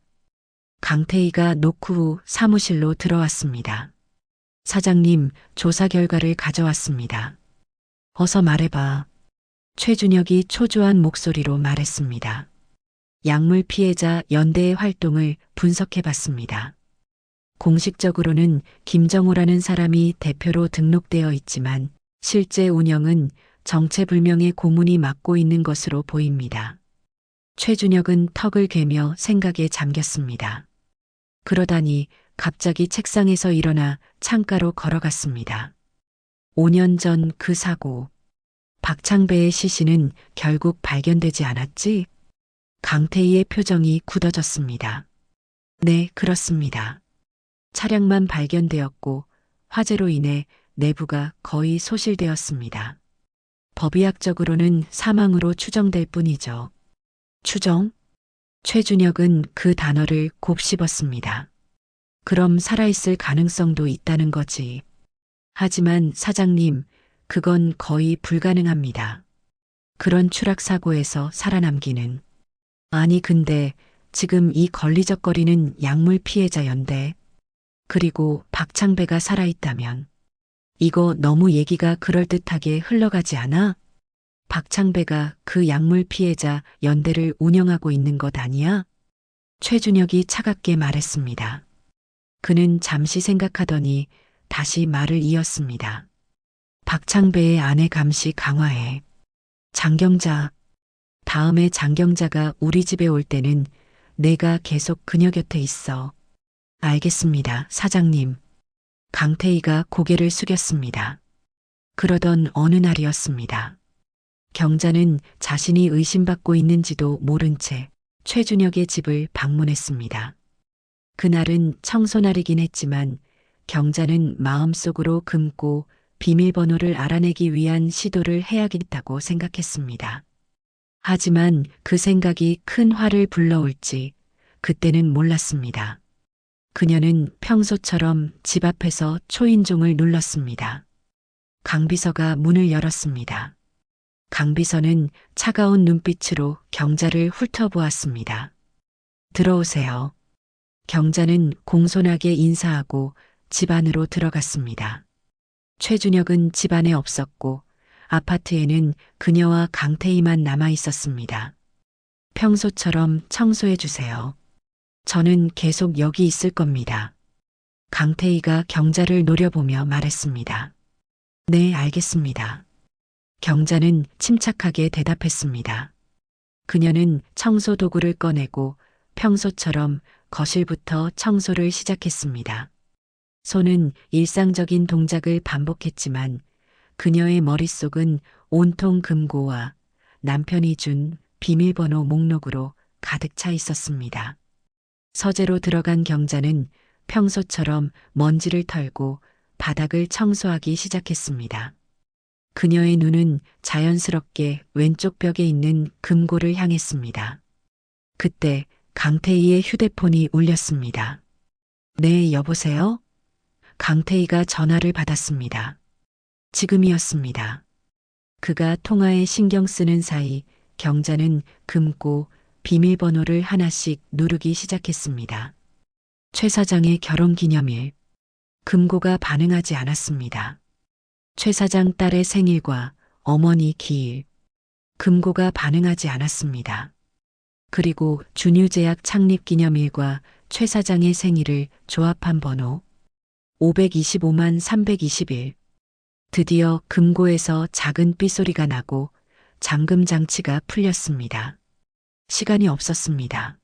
강태희가 녹후 후 사무실로 들어왔습니다. 사장님, 조사 결과를 가져왔습니다. 어서 말해봐. 최준혁이 초조한 목소리로 말했습니다. 약물 피해자 연대의 활동을 분석해봤습니다. 공식적으로는 김정호라는 사람이 대표로 등록되어 있지만 실제 운영은 정체불명의 고문이 맡고 있는 것으로 보입니다. 최준혁은 턱을 괴며 생각에 잠겼습니다. 그러다니 갑자기 책상에서 일어나 창가로 걸어갔습니다. 5년 전 그 사고, 박창배의 시신은 결국 발견되지 않았지? 강태희의 표정이 굳어졌습니다. 네, 그렇습니다. 차량만 발견되었고 화재로 인해 내부가 거의 소실되었습니다. 법의학적으로는 사망으로 추정될 뿐이죠. 추정? 최준혁은 그 단어를 곱씹었습니다. 그럼 살아있을 가능성도 있다는 거지. 하지만 사장님, 그건 거의 불가능합니다. 그런 추락사고에서 살아남기는. 아니 근데 지금 이 걸리적거리는 약물 피해자 연대, 그리고 박창배가 살아있다면 이거 너무 얘기가 그럴듯하게 흘러가지 않아? 박창배가 그 약물 피해자 연대를 운영하고 있는 것 아니야? 최준혁이 차갑게 말했습니다. 그는 잠시 생각하더니 다시 말을 이었습니다. 박창배의 아내 감시 강화해. 장경자. 다음에 장경자가 우리 집에 올 때는 내가 계속 그녀 곁에 있어. 알겠습니다, 사장님. 강태희가 고개를 숙였습니다. 그러던 어느 날이었습니다. 경자는 자신이 의심받고 있는지도 모른 채 최준혁의 집을 방문했습니다. 그날은 청소날이긴 했지만 경자는 마음속으로 금고 비밀번호를 알아내기 위한 시도를 해야겠다고 생각했습니다. 하지만 그 생각이 큰 화를 불러올지 그때는 몰랐습니다. 그녀는 평소처럼 집 앞에서 초인종을 눌렀습니다. 강비서가 문을 열었습니다. 강비서는 차가운 눈빛으로 경자를 훑어보았습니다. 들어오세요. 경자는 공손하게 인사하고 집 안으로 들어갔습니다. 최준혁은 집 안에 없었고 아파트에는 그녀와 강태희만 남아 있었습니다. 평소처럼 청소해 주세요. 저는 계속 여기 있을 겁니다. 강태희가 경자를 노려보며 말했습니다. 네, 알겠습니다. 경자는 침착하게 대답했습니다. 그녀는 청소 도구를 꺼내고 평소처럼 거실부터 청소를 시작했습니다. 손은 일상적인 동작을 반복했지만 그녀의 머릿속은 온통 금고와 남편이 준 비밀번호 목록으로 가득 차 있었습니다. 서재로 들어간 경자는 평소처럼 먼지를 털고 바닥을 청소하기 시작했습니다. 그녀의 눈은 자연스럽게 왼쪽 벽에 있는 금고를 향했습니다. 그때 강태희의 휴대폰이 울렸습니다. 네, 여보세요? 강태희가 전화를 받았습니다. 지금이었습니다. 그가 통화에 신경 쓰는 사이 경자는 금고 비밀번호를 하나씩 누르기 시작했습니다. 최 사장의 결혼기념일. 금고가 반응하지 않았습니다. 최 사장 딸의 생일과 어머니 기일. 금고가 반응하지 않았습니다. 그리고 준유제약 창립기념일과 최 사장의 생일을 조합한 번호 525만 321. 드디어 금고에서 작은 삐소리가 나고 잠금 장치가 풀렸습니다. 시간이 없었습니다.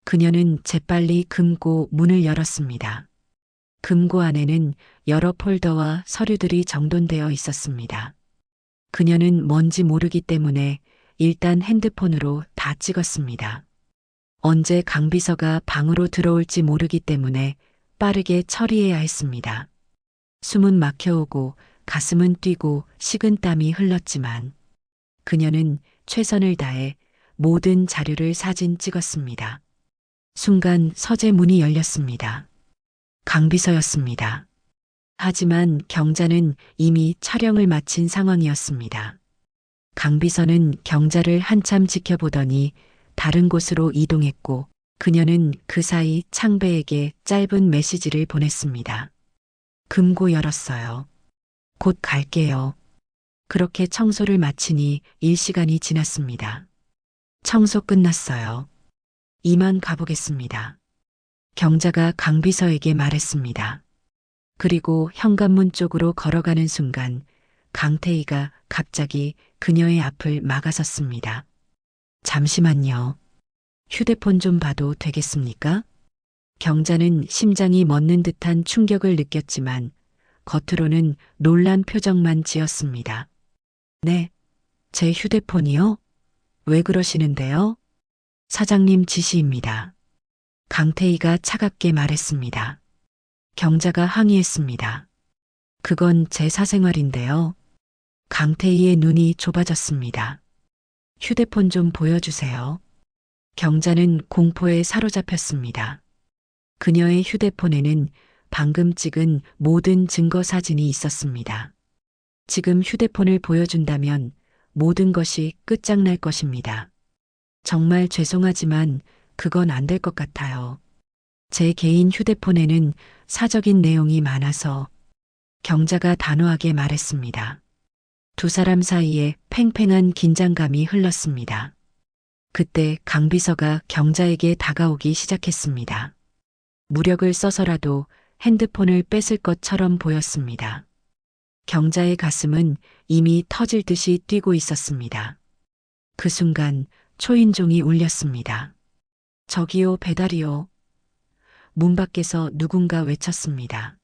그녀는 재빨리 금고 문을 열었습니다. 금고 안에는 여러 폴더와 서류들이 정돈되어 있었습니다. 그녀는 뭔지 모르기 때문에 일단 핸드폰으로 다 찍었습니다. 언제 강 비서가 방으로 들어올지 모르기 때문에 빠르게 처리해야 했습니다. 숨은 막혀오고 가슴은 뛰고 식은땀이 흘렀지만 그녀는 최선을 다해 모든 자료를 사진 찍었습니다. 순간 서재 문이 열렸습니다. 강 비서였습니다. 하지만 경자는 이미 촬영을 마친 상황이었습니다. 강 비서는 경자를 한참 지켜보더니 다른 곳으로 이동했고 그녀는 그 사이 창배에게 짧은 메시지를 보냈습니다. 금고 열었어요. 곧 갈게요. 그렇게 청소를 마치니 일시간이 지났습니다. 청소 끝났어요. 이만 가보겠습니다. 경자가 강 비서에게 말했습니다. 그리고 현관문 쪽으로 걸어가는 순간 강태희가 갑자기 그녀의 앞을 막아섰습니다. 잠시만요. 휴대폰 좀 봐도 되겠습니까? 경자는 심장이 멎는 듯한 충격을 느꼈지만 겉으로는 놀란 표정만 지었습니다. 네, 제 휴대폰이요? 왜 그러시는데요? 사장님 지시입니다. 강태희가 차갑게 말했습니다. 경자가 항의했습니다. 그건 제 사생활인데요. 강태희의 눈이 좁아졌습니다. 휴대폰 좀 보여주세요. 경자는 공포에 사로잡혔습니다. 그녀의 휴대폰에는 방금 찍은 모든 증거 사진이 있었습니다. 지금 휴대폰을 보여준다면 모든 것이 끝장날 것입니다. 정말 죄송하지만 그건 안 될 것 같아요. 제 개인 휴대폰에는 사적인 내용이 많아서 경자가 단호하게 말했습니다. 두 사람 사이에 팽팽한 긴장감이 흘렀습니다. 그때 강 비서가 경자에게 다가오기 시작했습니다. 무력을 써서라도 핸드폰을 뺏을 것처럼 보였습니다. 경자의 가슴은 이미 터질 듯이 뛰고 있었습니다. 그 순간 초인종이 울렸습니다. 저기요, 배달이요. 문 밖에서 누군가 외쳤습니다.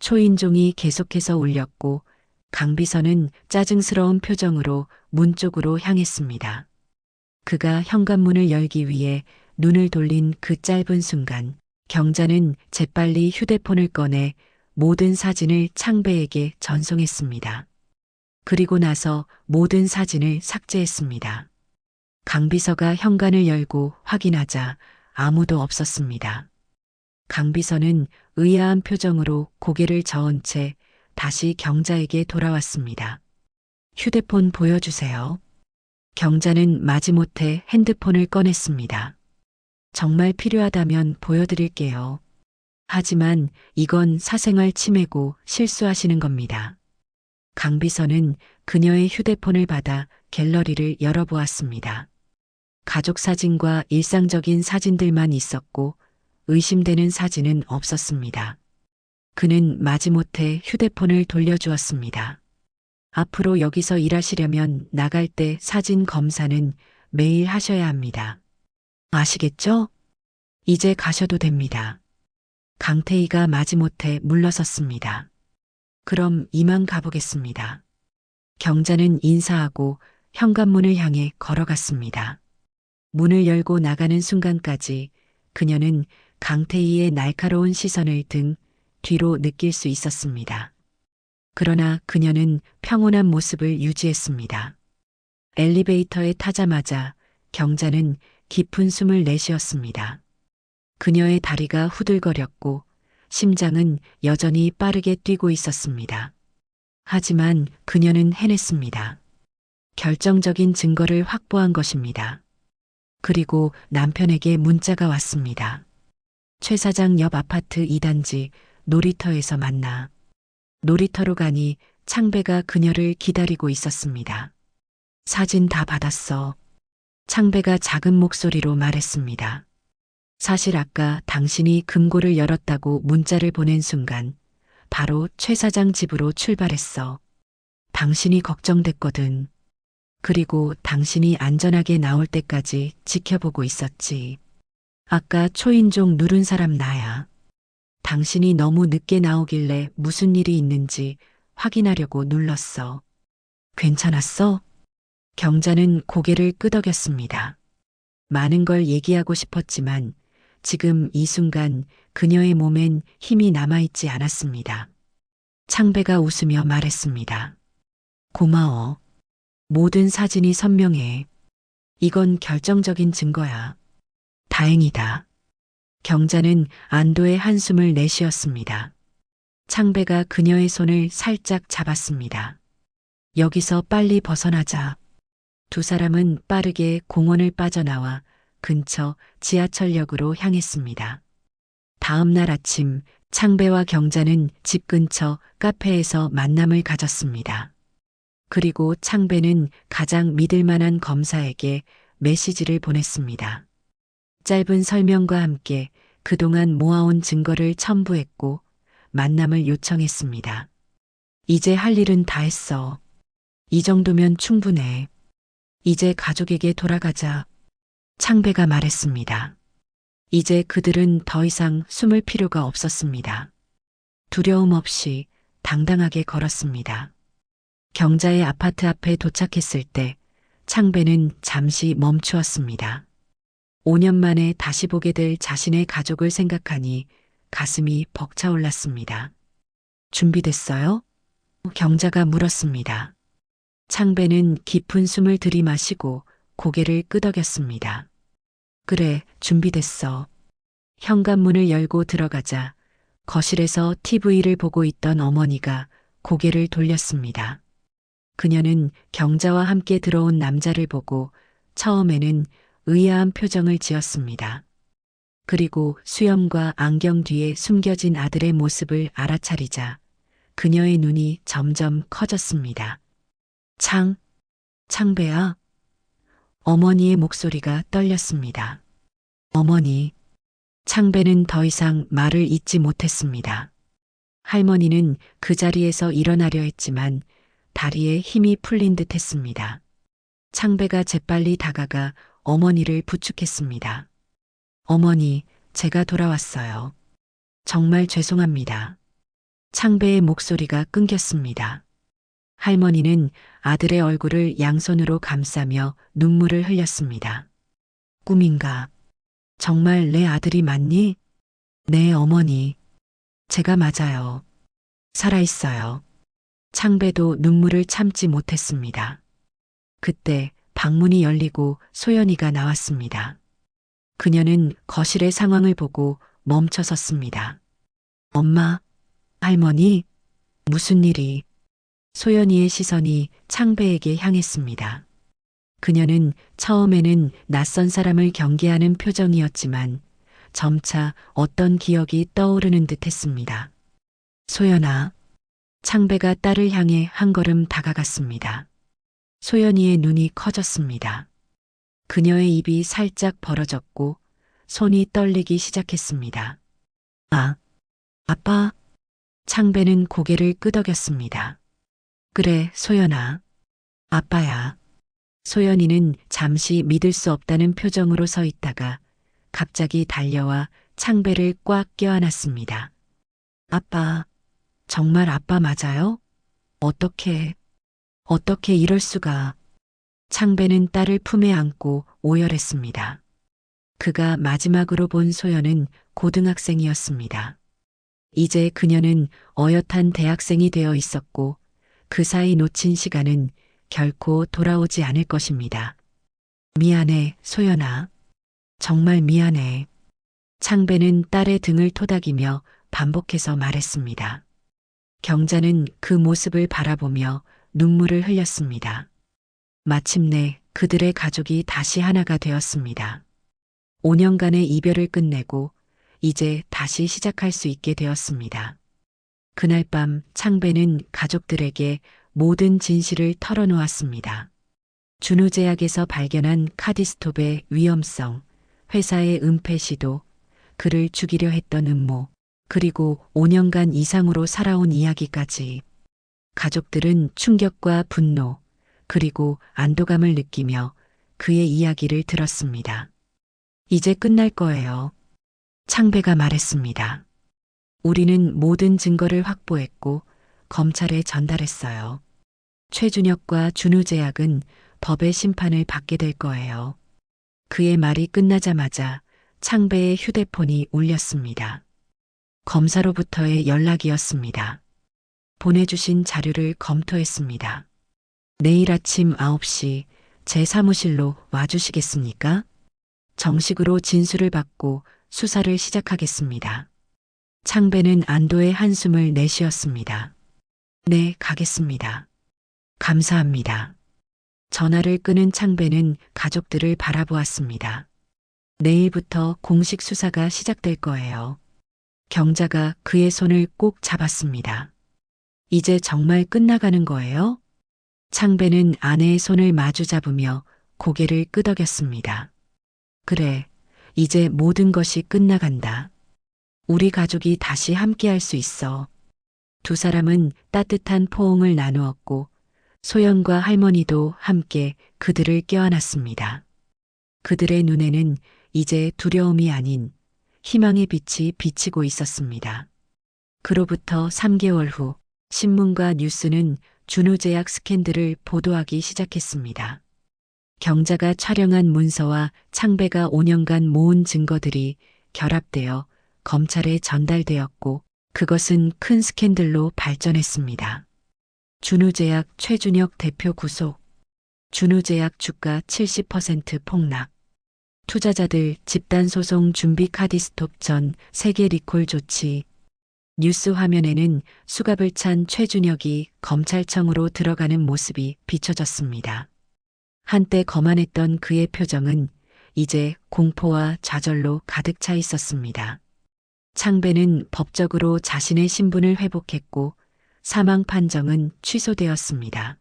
초인종이 계속해서 울렸고 강 비서는 짜증스러운 표정으로 문 쪽으로 향했습니다. 그가 현관문을 열기 위해 눈을 돌린 그 짧은 순간 경자는 재빨리 휴대폰을 꺼내 모든 사진을 창배에게 전송했습니다. 그리고 나서 모든 사진을 삭제했습니다. 강 비서가 현관을 열고 확인하자 아무도 없었습니다. 강 비서는 의아한 표정으로 고개를 저은 채 다시 경자에게 돌아왔습니다. 휴대폰 보여주세요. 경자는 마지못해 핸드폰을 꺼냈습니다. 정말 필요하다면 보여드릴게요. 하지만 이건 사생활 침해고 실수하시는 겁니다. 강 비서는 그녀의 휴대폰을 받아 갤러리를 열어보았습니다. 가족 사진과 일상적인 사진들만 있었고 의심되는 사진은 없었습니다. 그는 마지못해 휴대폰을 돌려주었습니다. 앞으로 여기서 일하시려면 나갈 때 사진 검사는 매일 하셔야 합니다. 아시겠죠? 이제 가셔도 됩니다. 강태희가 마지못해 물러섰습니다. 그럼 이만 가보겠습니다. 경자는 인사하고 현관문을 향해 걸어갔습니다. 문을 열고 나가는 순간까지 그녀는 강태희의 날카로운 시선을 등 뒤로 느낄 수 있었습니다. 그러나 그녀는 평온한 모습을 유지했습니다. 엘리베이터에 타자마자 경자는 깊은 숨을 내쉬었습니다. 그녀의 다리가 후들거렸고 심장은 여전히 빠르게 뛰고 있었습니다. 하지만 그녀는 해냈습니다. 결정적인 증거를 확보한 것입니다. 그리고 남편에게 문자가 왔습니다. 최 사장 옆 아파트 2단지 놀이터에서 만나. 놀이터로 가니 창배가 그녀를 기다리고 있었습니다. 사진 다 받았어. 창배가 작은 목소리로 말했습니다. 사실 아까 당신이 금고를 열었다고 문자를 보낸 순간 바로 최 사장 집으로 출발했어. 당신이 걱정됐거든. 그리고 당신이 안전하게 나올 때까지 지켜보고 있었지. 아까 초인종 누른 사람 나야. 당신이 너무 늦게 나오길래 무슨 일이 있는지 확인하려고 눌렀어. 괜찮았어? 경자는 고개를 끄덕였습니다. 많은 걸 얘기하고 싶었지만 지금 이 순간 그녀의 몸엔 힘이 남아있지 않았습니다. 창배가 웃으며 말했습니다. 고마워. 모든 사진이 선명해. 이건 결정적인 증거야. 다행이다. 경자는 안도의 한숨을 내쉬었습니다. 창배가 그녀의 손을 살짝 잡았습니다. 여기서 빨리 벗어나자. 두 사람은 빠르게 공원을 빠져나와 근처 지하철역으로 향했습니다. 다음 날 아침 창배와 경자는 집 근처 카페에서 만남을 가졌습니다. 그리고 창배는 가장 믿을 만한 검사에게 메시지를 보냈습니다. 짧은 설명과 함께 그동안 모아온 증거를 첨부했고 만남을 요청했습니다. 이제 할 일은 다 했어. 이 정도면 충분해. 이제 가족에게 돌아가자. 창배가 말했습니다. 이제 그들은 더 이상 숨을 필요가 없었습니다. 두려움 없이 당당하게 걸었습니다. 경자의 아파트 앞에 도착했을 때 창배는 잠시 멈추었습니다. 5년 만에 다시 보게 될 자신의 가족을 생각하니 가슴이 벅차올랐습니다. 준비됐어요? 경자가 물었습니다. 창배는 깊은 숨을 들이마시고 고개를 끄덕였습니다. 그래, 준비됐어. 현관문을 열고 들어가자 거실에서 TV를 보고 있던 어머니가 고개를 돌렸습니다. 그녀는 경자와 함께 들어온 남자를 보고 처음에는 의아한 표정을 지었습니다. 그리고 수염과 안경 뒤에 숨겨진 아들의 모습을 알아차리자 그녀의 눈이 점점 커졌습니다. 창배야. 어머니의 목소리가 떨렸습니다. 어머니. 창배는 더 이상 말을 잇지 못했습니다. 할머니는 그 자리에서 일어나려 했지만 다리에 힘이 풀린 듯 했습니다. 창배가 재빨리 다가가 어머니를 부축했습니다. 어머니, 제가 돌아왔어요. 정말 죄송합니다. 창배의 목소리가 끊겼습니다. 할머니는 아들의 얼굴을 양손으로 감싸며 눈물을 흘렸습니다. 꿈인가? 정말 내 아들이 맞니? 네, 어머니. 제가 맞아요. 살아있어요. 창배도 눈물을 참지 못했습니다. 그때 방문이 열리고 소연이가 나왔습니다. 그녀는 거실의 상황을 보고 멈춰 섰습니다. 엄마, 할머니, 무슨 일이? 소연이의 시선이 창배에게 향했습니다. 그녀는 처음에는 낯선 사람을 경계하는 표정이었지만 점차 어떤 기억이 떠오르는 듯 했습니다. 소연아. 창배가 딸을 향해 한 걸음 다가갔습니다. 소연이의 눈이 커졌습니다. 그녀의 입이 살짝 벌어졌고 손이 떨리기 시작했습니다. 아빠. 창배는 고개를 끄덕였습니다. 그래, 소연아. 아빠야. 소연이는 잠시 믿을 수 없다는 표정으로 서 있다가 갑자기 달려와 창배를 꽉 껴안았습니다. 아빠, 정말 아빠 맞아요? 어떻게 이럴 수가. 창배는 딸을 품에 안고 오열했습니다. 그가 마지막으로 본 소연은 고등학생이었습니다. 이제 그녀는 어엿한 대학생이 되어 있었고 그 사이 놓친 시간은 결코 돌아오지 않을 것입니다. 미안해, 소연아. 정말 미안해. 창배는 딸의 등을 토닥이며 반복해서 말했습니다. 경자는 그 모습을 바라보며 눈물을 흘렸습니다. 마침내 그들의 가족이 다시 하나가 되었습니다. 5년간의 이별을 끝내고 이제 다시 시작할 수 있게 되었습니다. 그날 밤 창배는 가족들에게 모든 진실을 털어놓았습니다. 준우제약에서 발견한 카디스톱의 위험성, 회사의 은폐 시도, 그를 죽이려 했던 음모, 그리고 5년간 이상으로 살아온 이야기까지. 가족들은 충격과 분노, 그리고 안도감을 느끼며 그의 이야기를 들었습니다. 이제 끝날 거예요. 창배가 말했습니다. 우리는 모든 증거를 확보했고 검찰에 전달했어요. 최준혁과 준우제약은 법의 심판을 받게 될 거예요. 그의 말이 끝나자마자 창배의 휴대폰이 울렸습니다. 검사로부터의 연락이었습니다. 보내주신 자료를 검토했습니다. 내일 아침 9시 제 사무실로 와주시겠습니까? 정식으로 진술을 받고 수사를 시작하겠습니다. 창배는 안도의 한숨을 내쉬었습니다. 네, 가겠습니다. 감사합니다. 전화를 끊은 창배는 가족들을 바라보았습니다. 내일부터 공식 수사가 시작될 거예요. 경자가 그의 손을 꼭 잡았습니다. 이제 정말 끝나가는 거예요? 창배는 아내의 손을 마주 잡으며 고개를 끄덕였습니다. 그래, 이제 모든 것이 끝나간다. 우리 가족이 다시 함께할 수 있어. 두 사람은 따뜻한 포옹을 나누었고 소연과 할머니도 함께 그들을 껴안았습니다. 그들의 눈에는 이제 두려움이 아닌 희망의 빛이 비치고 있었습니다. 그로부터 3개월 후 신문과 뉴스는 준우제약 스캔들을 보도하기 시작했습니다. 경자가 촬영한 문서와 창배가 5년간 모은 증거들이 결합되어 검찰에 전달되었고 그것은 큰 스캔들로 발전했습니다. 준우제약 최준혁 대표 구속, 준우제약 주가 70% 폭락, 투자자들 집단소송 준비 카디스톱 전 세계 리콜 조치. 뉴스 화면에는 수갑을 찬 최준혁이 검찰청으로 들어가는 모습이 비춰졌습니다. 한때 거만했던 그의 표정은 이제 공포와 좌절로 가득 차 있었습니다. 창배는 법적으로 자신의 신분을 회복했고 사망 판정은 취소되었습니다.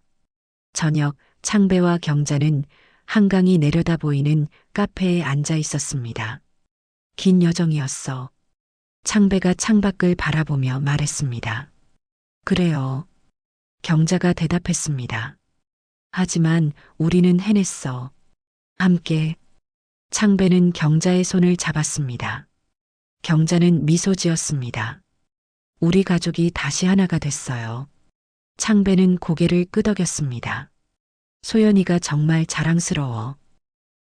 저녁 창배와 경자는 한강이 내려다 보이는 카페에 앉아 있었습니다. 긴 여정이었어. 창배가 창밖을 바라보며 말했습니다. 그래요. 경자가 대답했습니다. 하지만 우리는 해냈어. 함께. 창배는 경자의 손을 잡았습니다. 경자는 미소 지었습니다. 우리 가족이 다시 하나가 됐어요. 창배는 고개를 끄덕였습니다. 소연이가 정말 자랑스러워.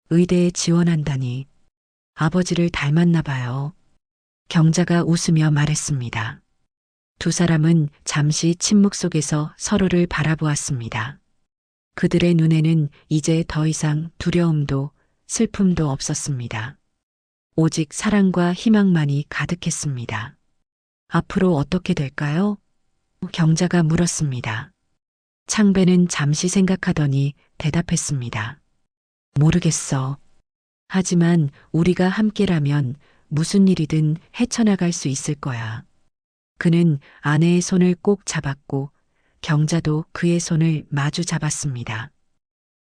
의대에 지원한다니. 아버지를 닮았나 봐요. 경자가 웃으며 말했습니다. 두 사람은 잠시 침묵 속에서 서로를 바라보았습니다. 그들의 눈에는 이제 더 이상 두려움도 슬픔도 없었습니다. 오직 사랑과 희망만이 가득했습니다. 앞으로 어떻게 될까요? 경자가 물었습니다. 창배는 잠시 생각하더니 대답했습니다. 모르겠어. 하지만 우리가 함께라면 무슨 일이든 헤쳐나갈 수 있을 거야. 그는 아내의 손을 꼭 잡았고 경자도 그의 손을 마주 잡았습니다.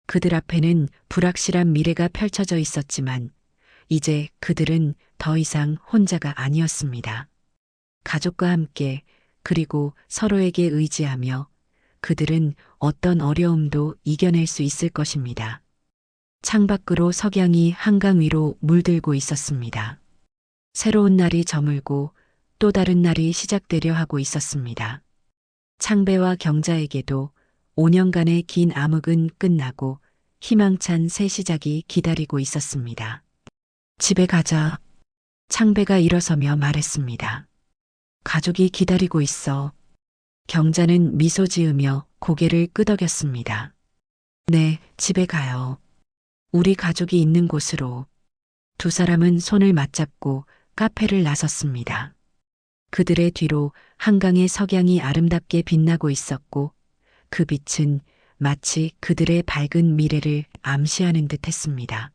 그들 앞에는 불확실한 미래가 펼쳐져 있었지만 이제 그들은 더 이상 혼자가 아니었습니다. 가족과 함께 그리고 서로에게 의지하며 그들은 어떤 어려움도 이겨낼 수 있을 것입니다. 창밖으로 석양이 한강 위로 물들고 있었습니다. 새로운 날이 저물고 또 다른 날이 시작되려 하고 있었습니다. 창배와 경자에게도 5년간의 긴 암흑은 끝나고 희망찬 새 시작이 기다리고 있었습니다. 집에 가자. 창배가 일어서며 말했습니다. 가족이 기다리고 있어. 경자는 미소 지으며 고개를 끄덕였습니다. 네, 집에 가요. 우리 가족이 있는 곳으로. 두 사람은 손을 맞잡고 카페를 나섰습니다. 그들의 뒤로 한강의 석양이 아름답게 빛나고 있었고 그 빛은 마치 그들의 밝은 미래를 암시하는 듯 했습니다.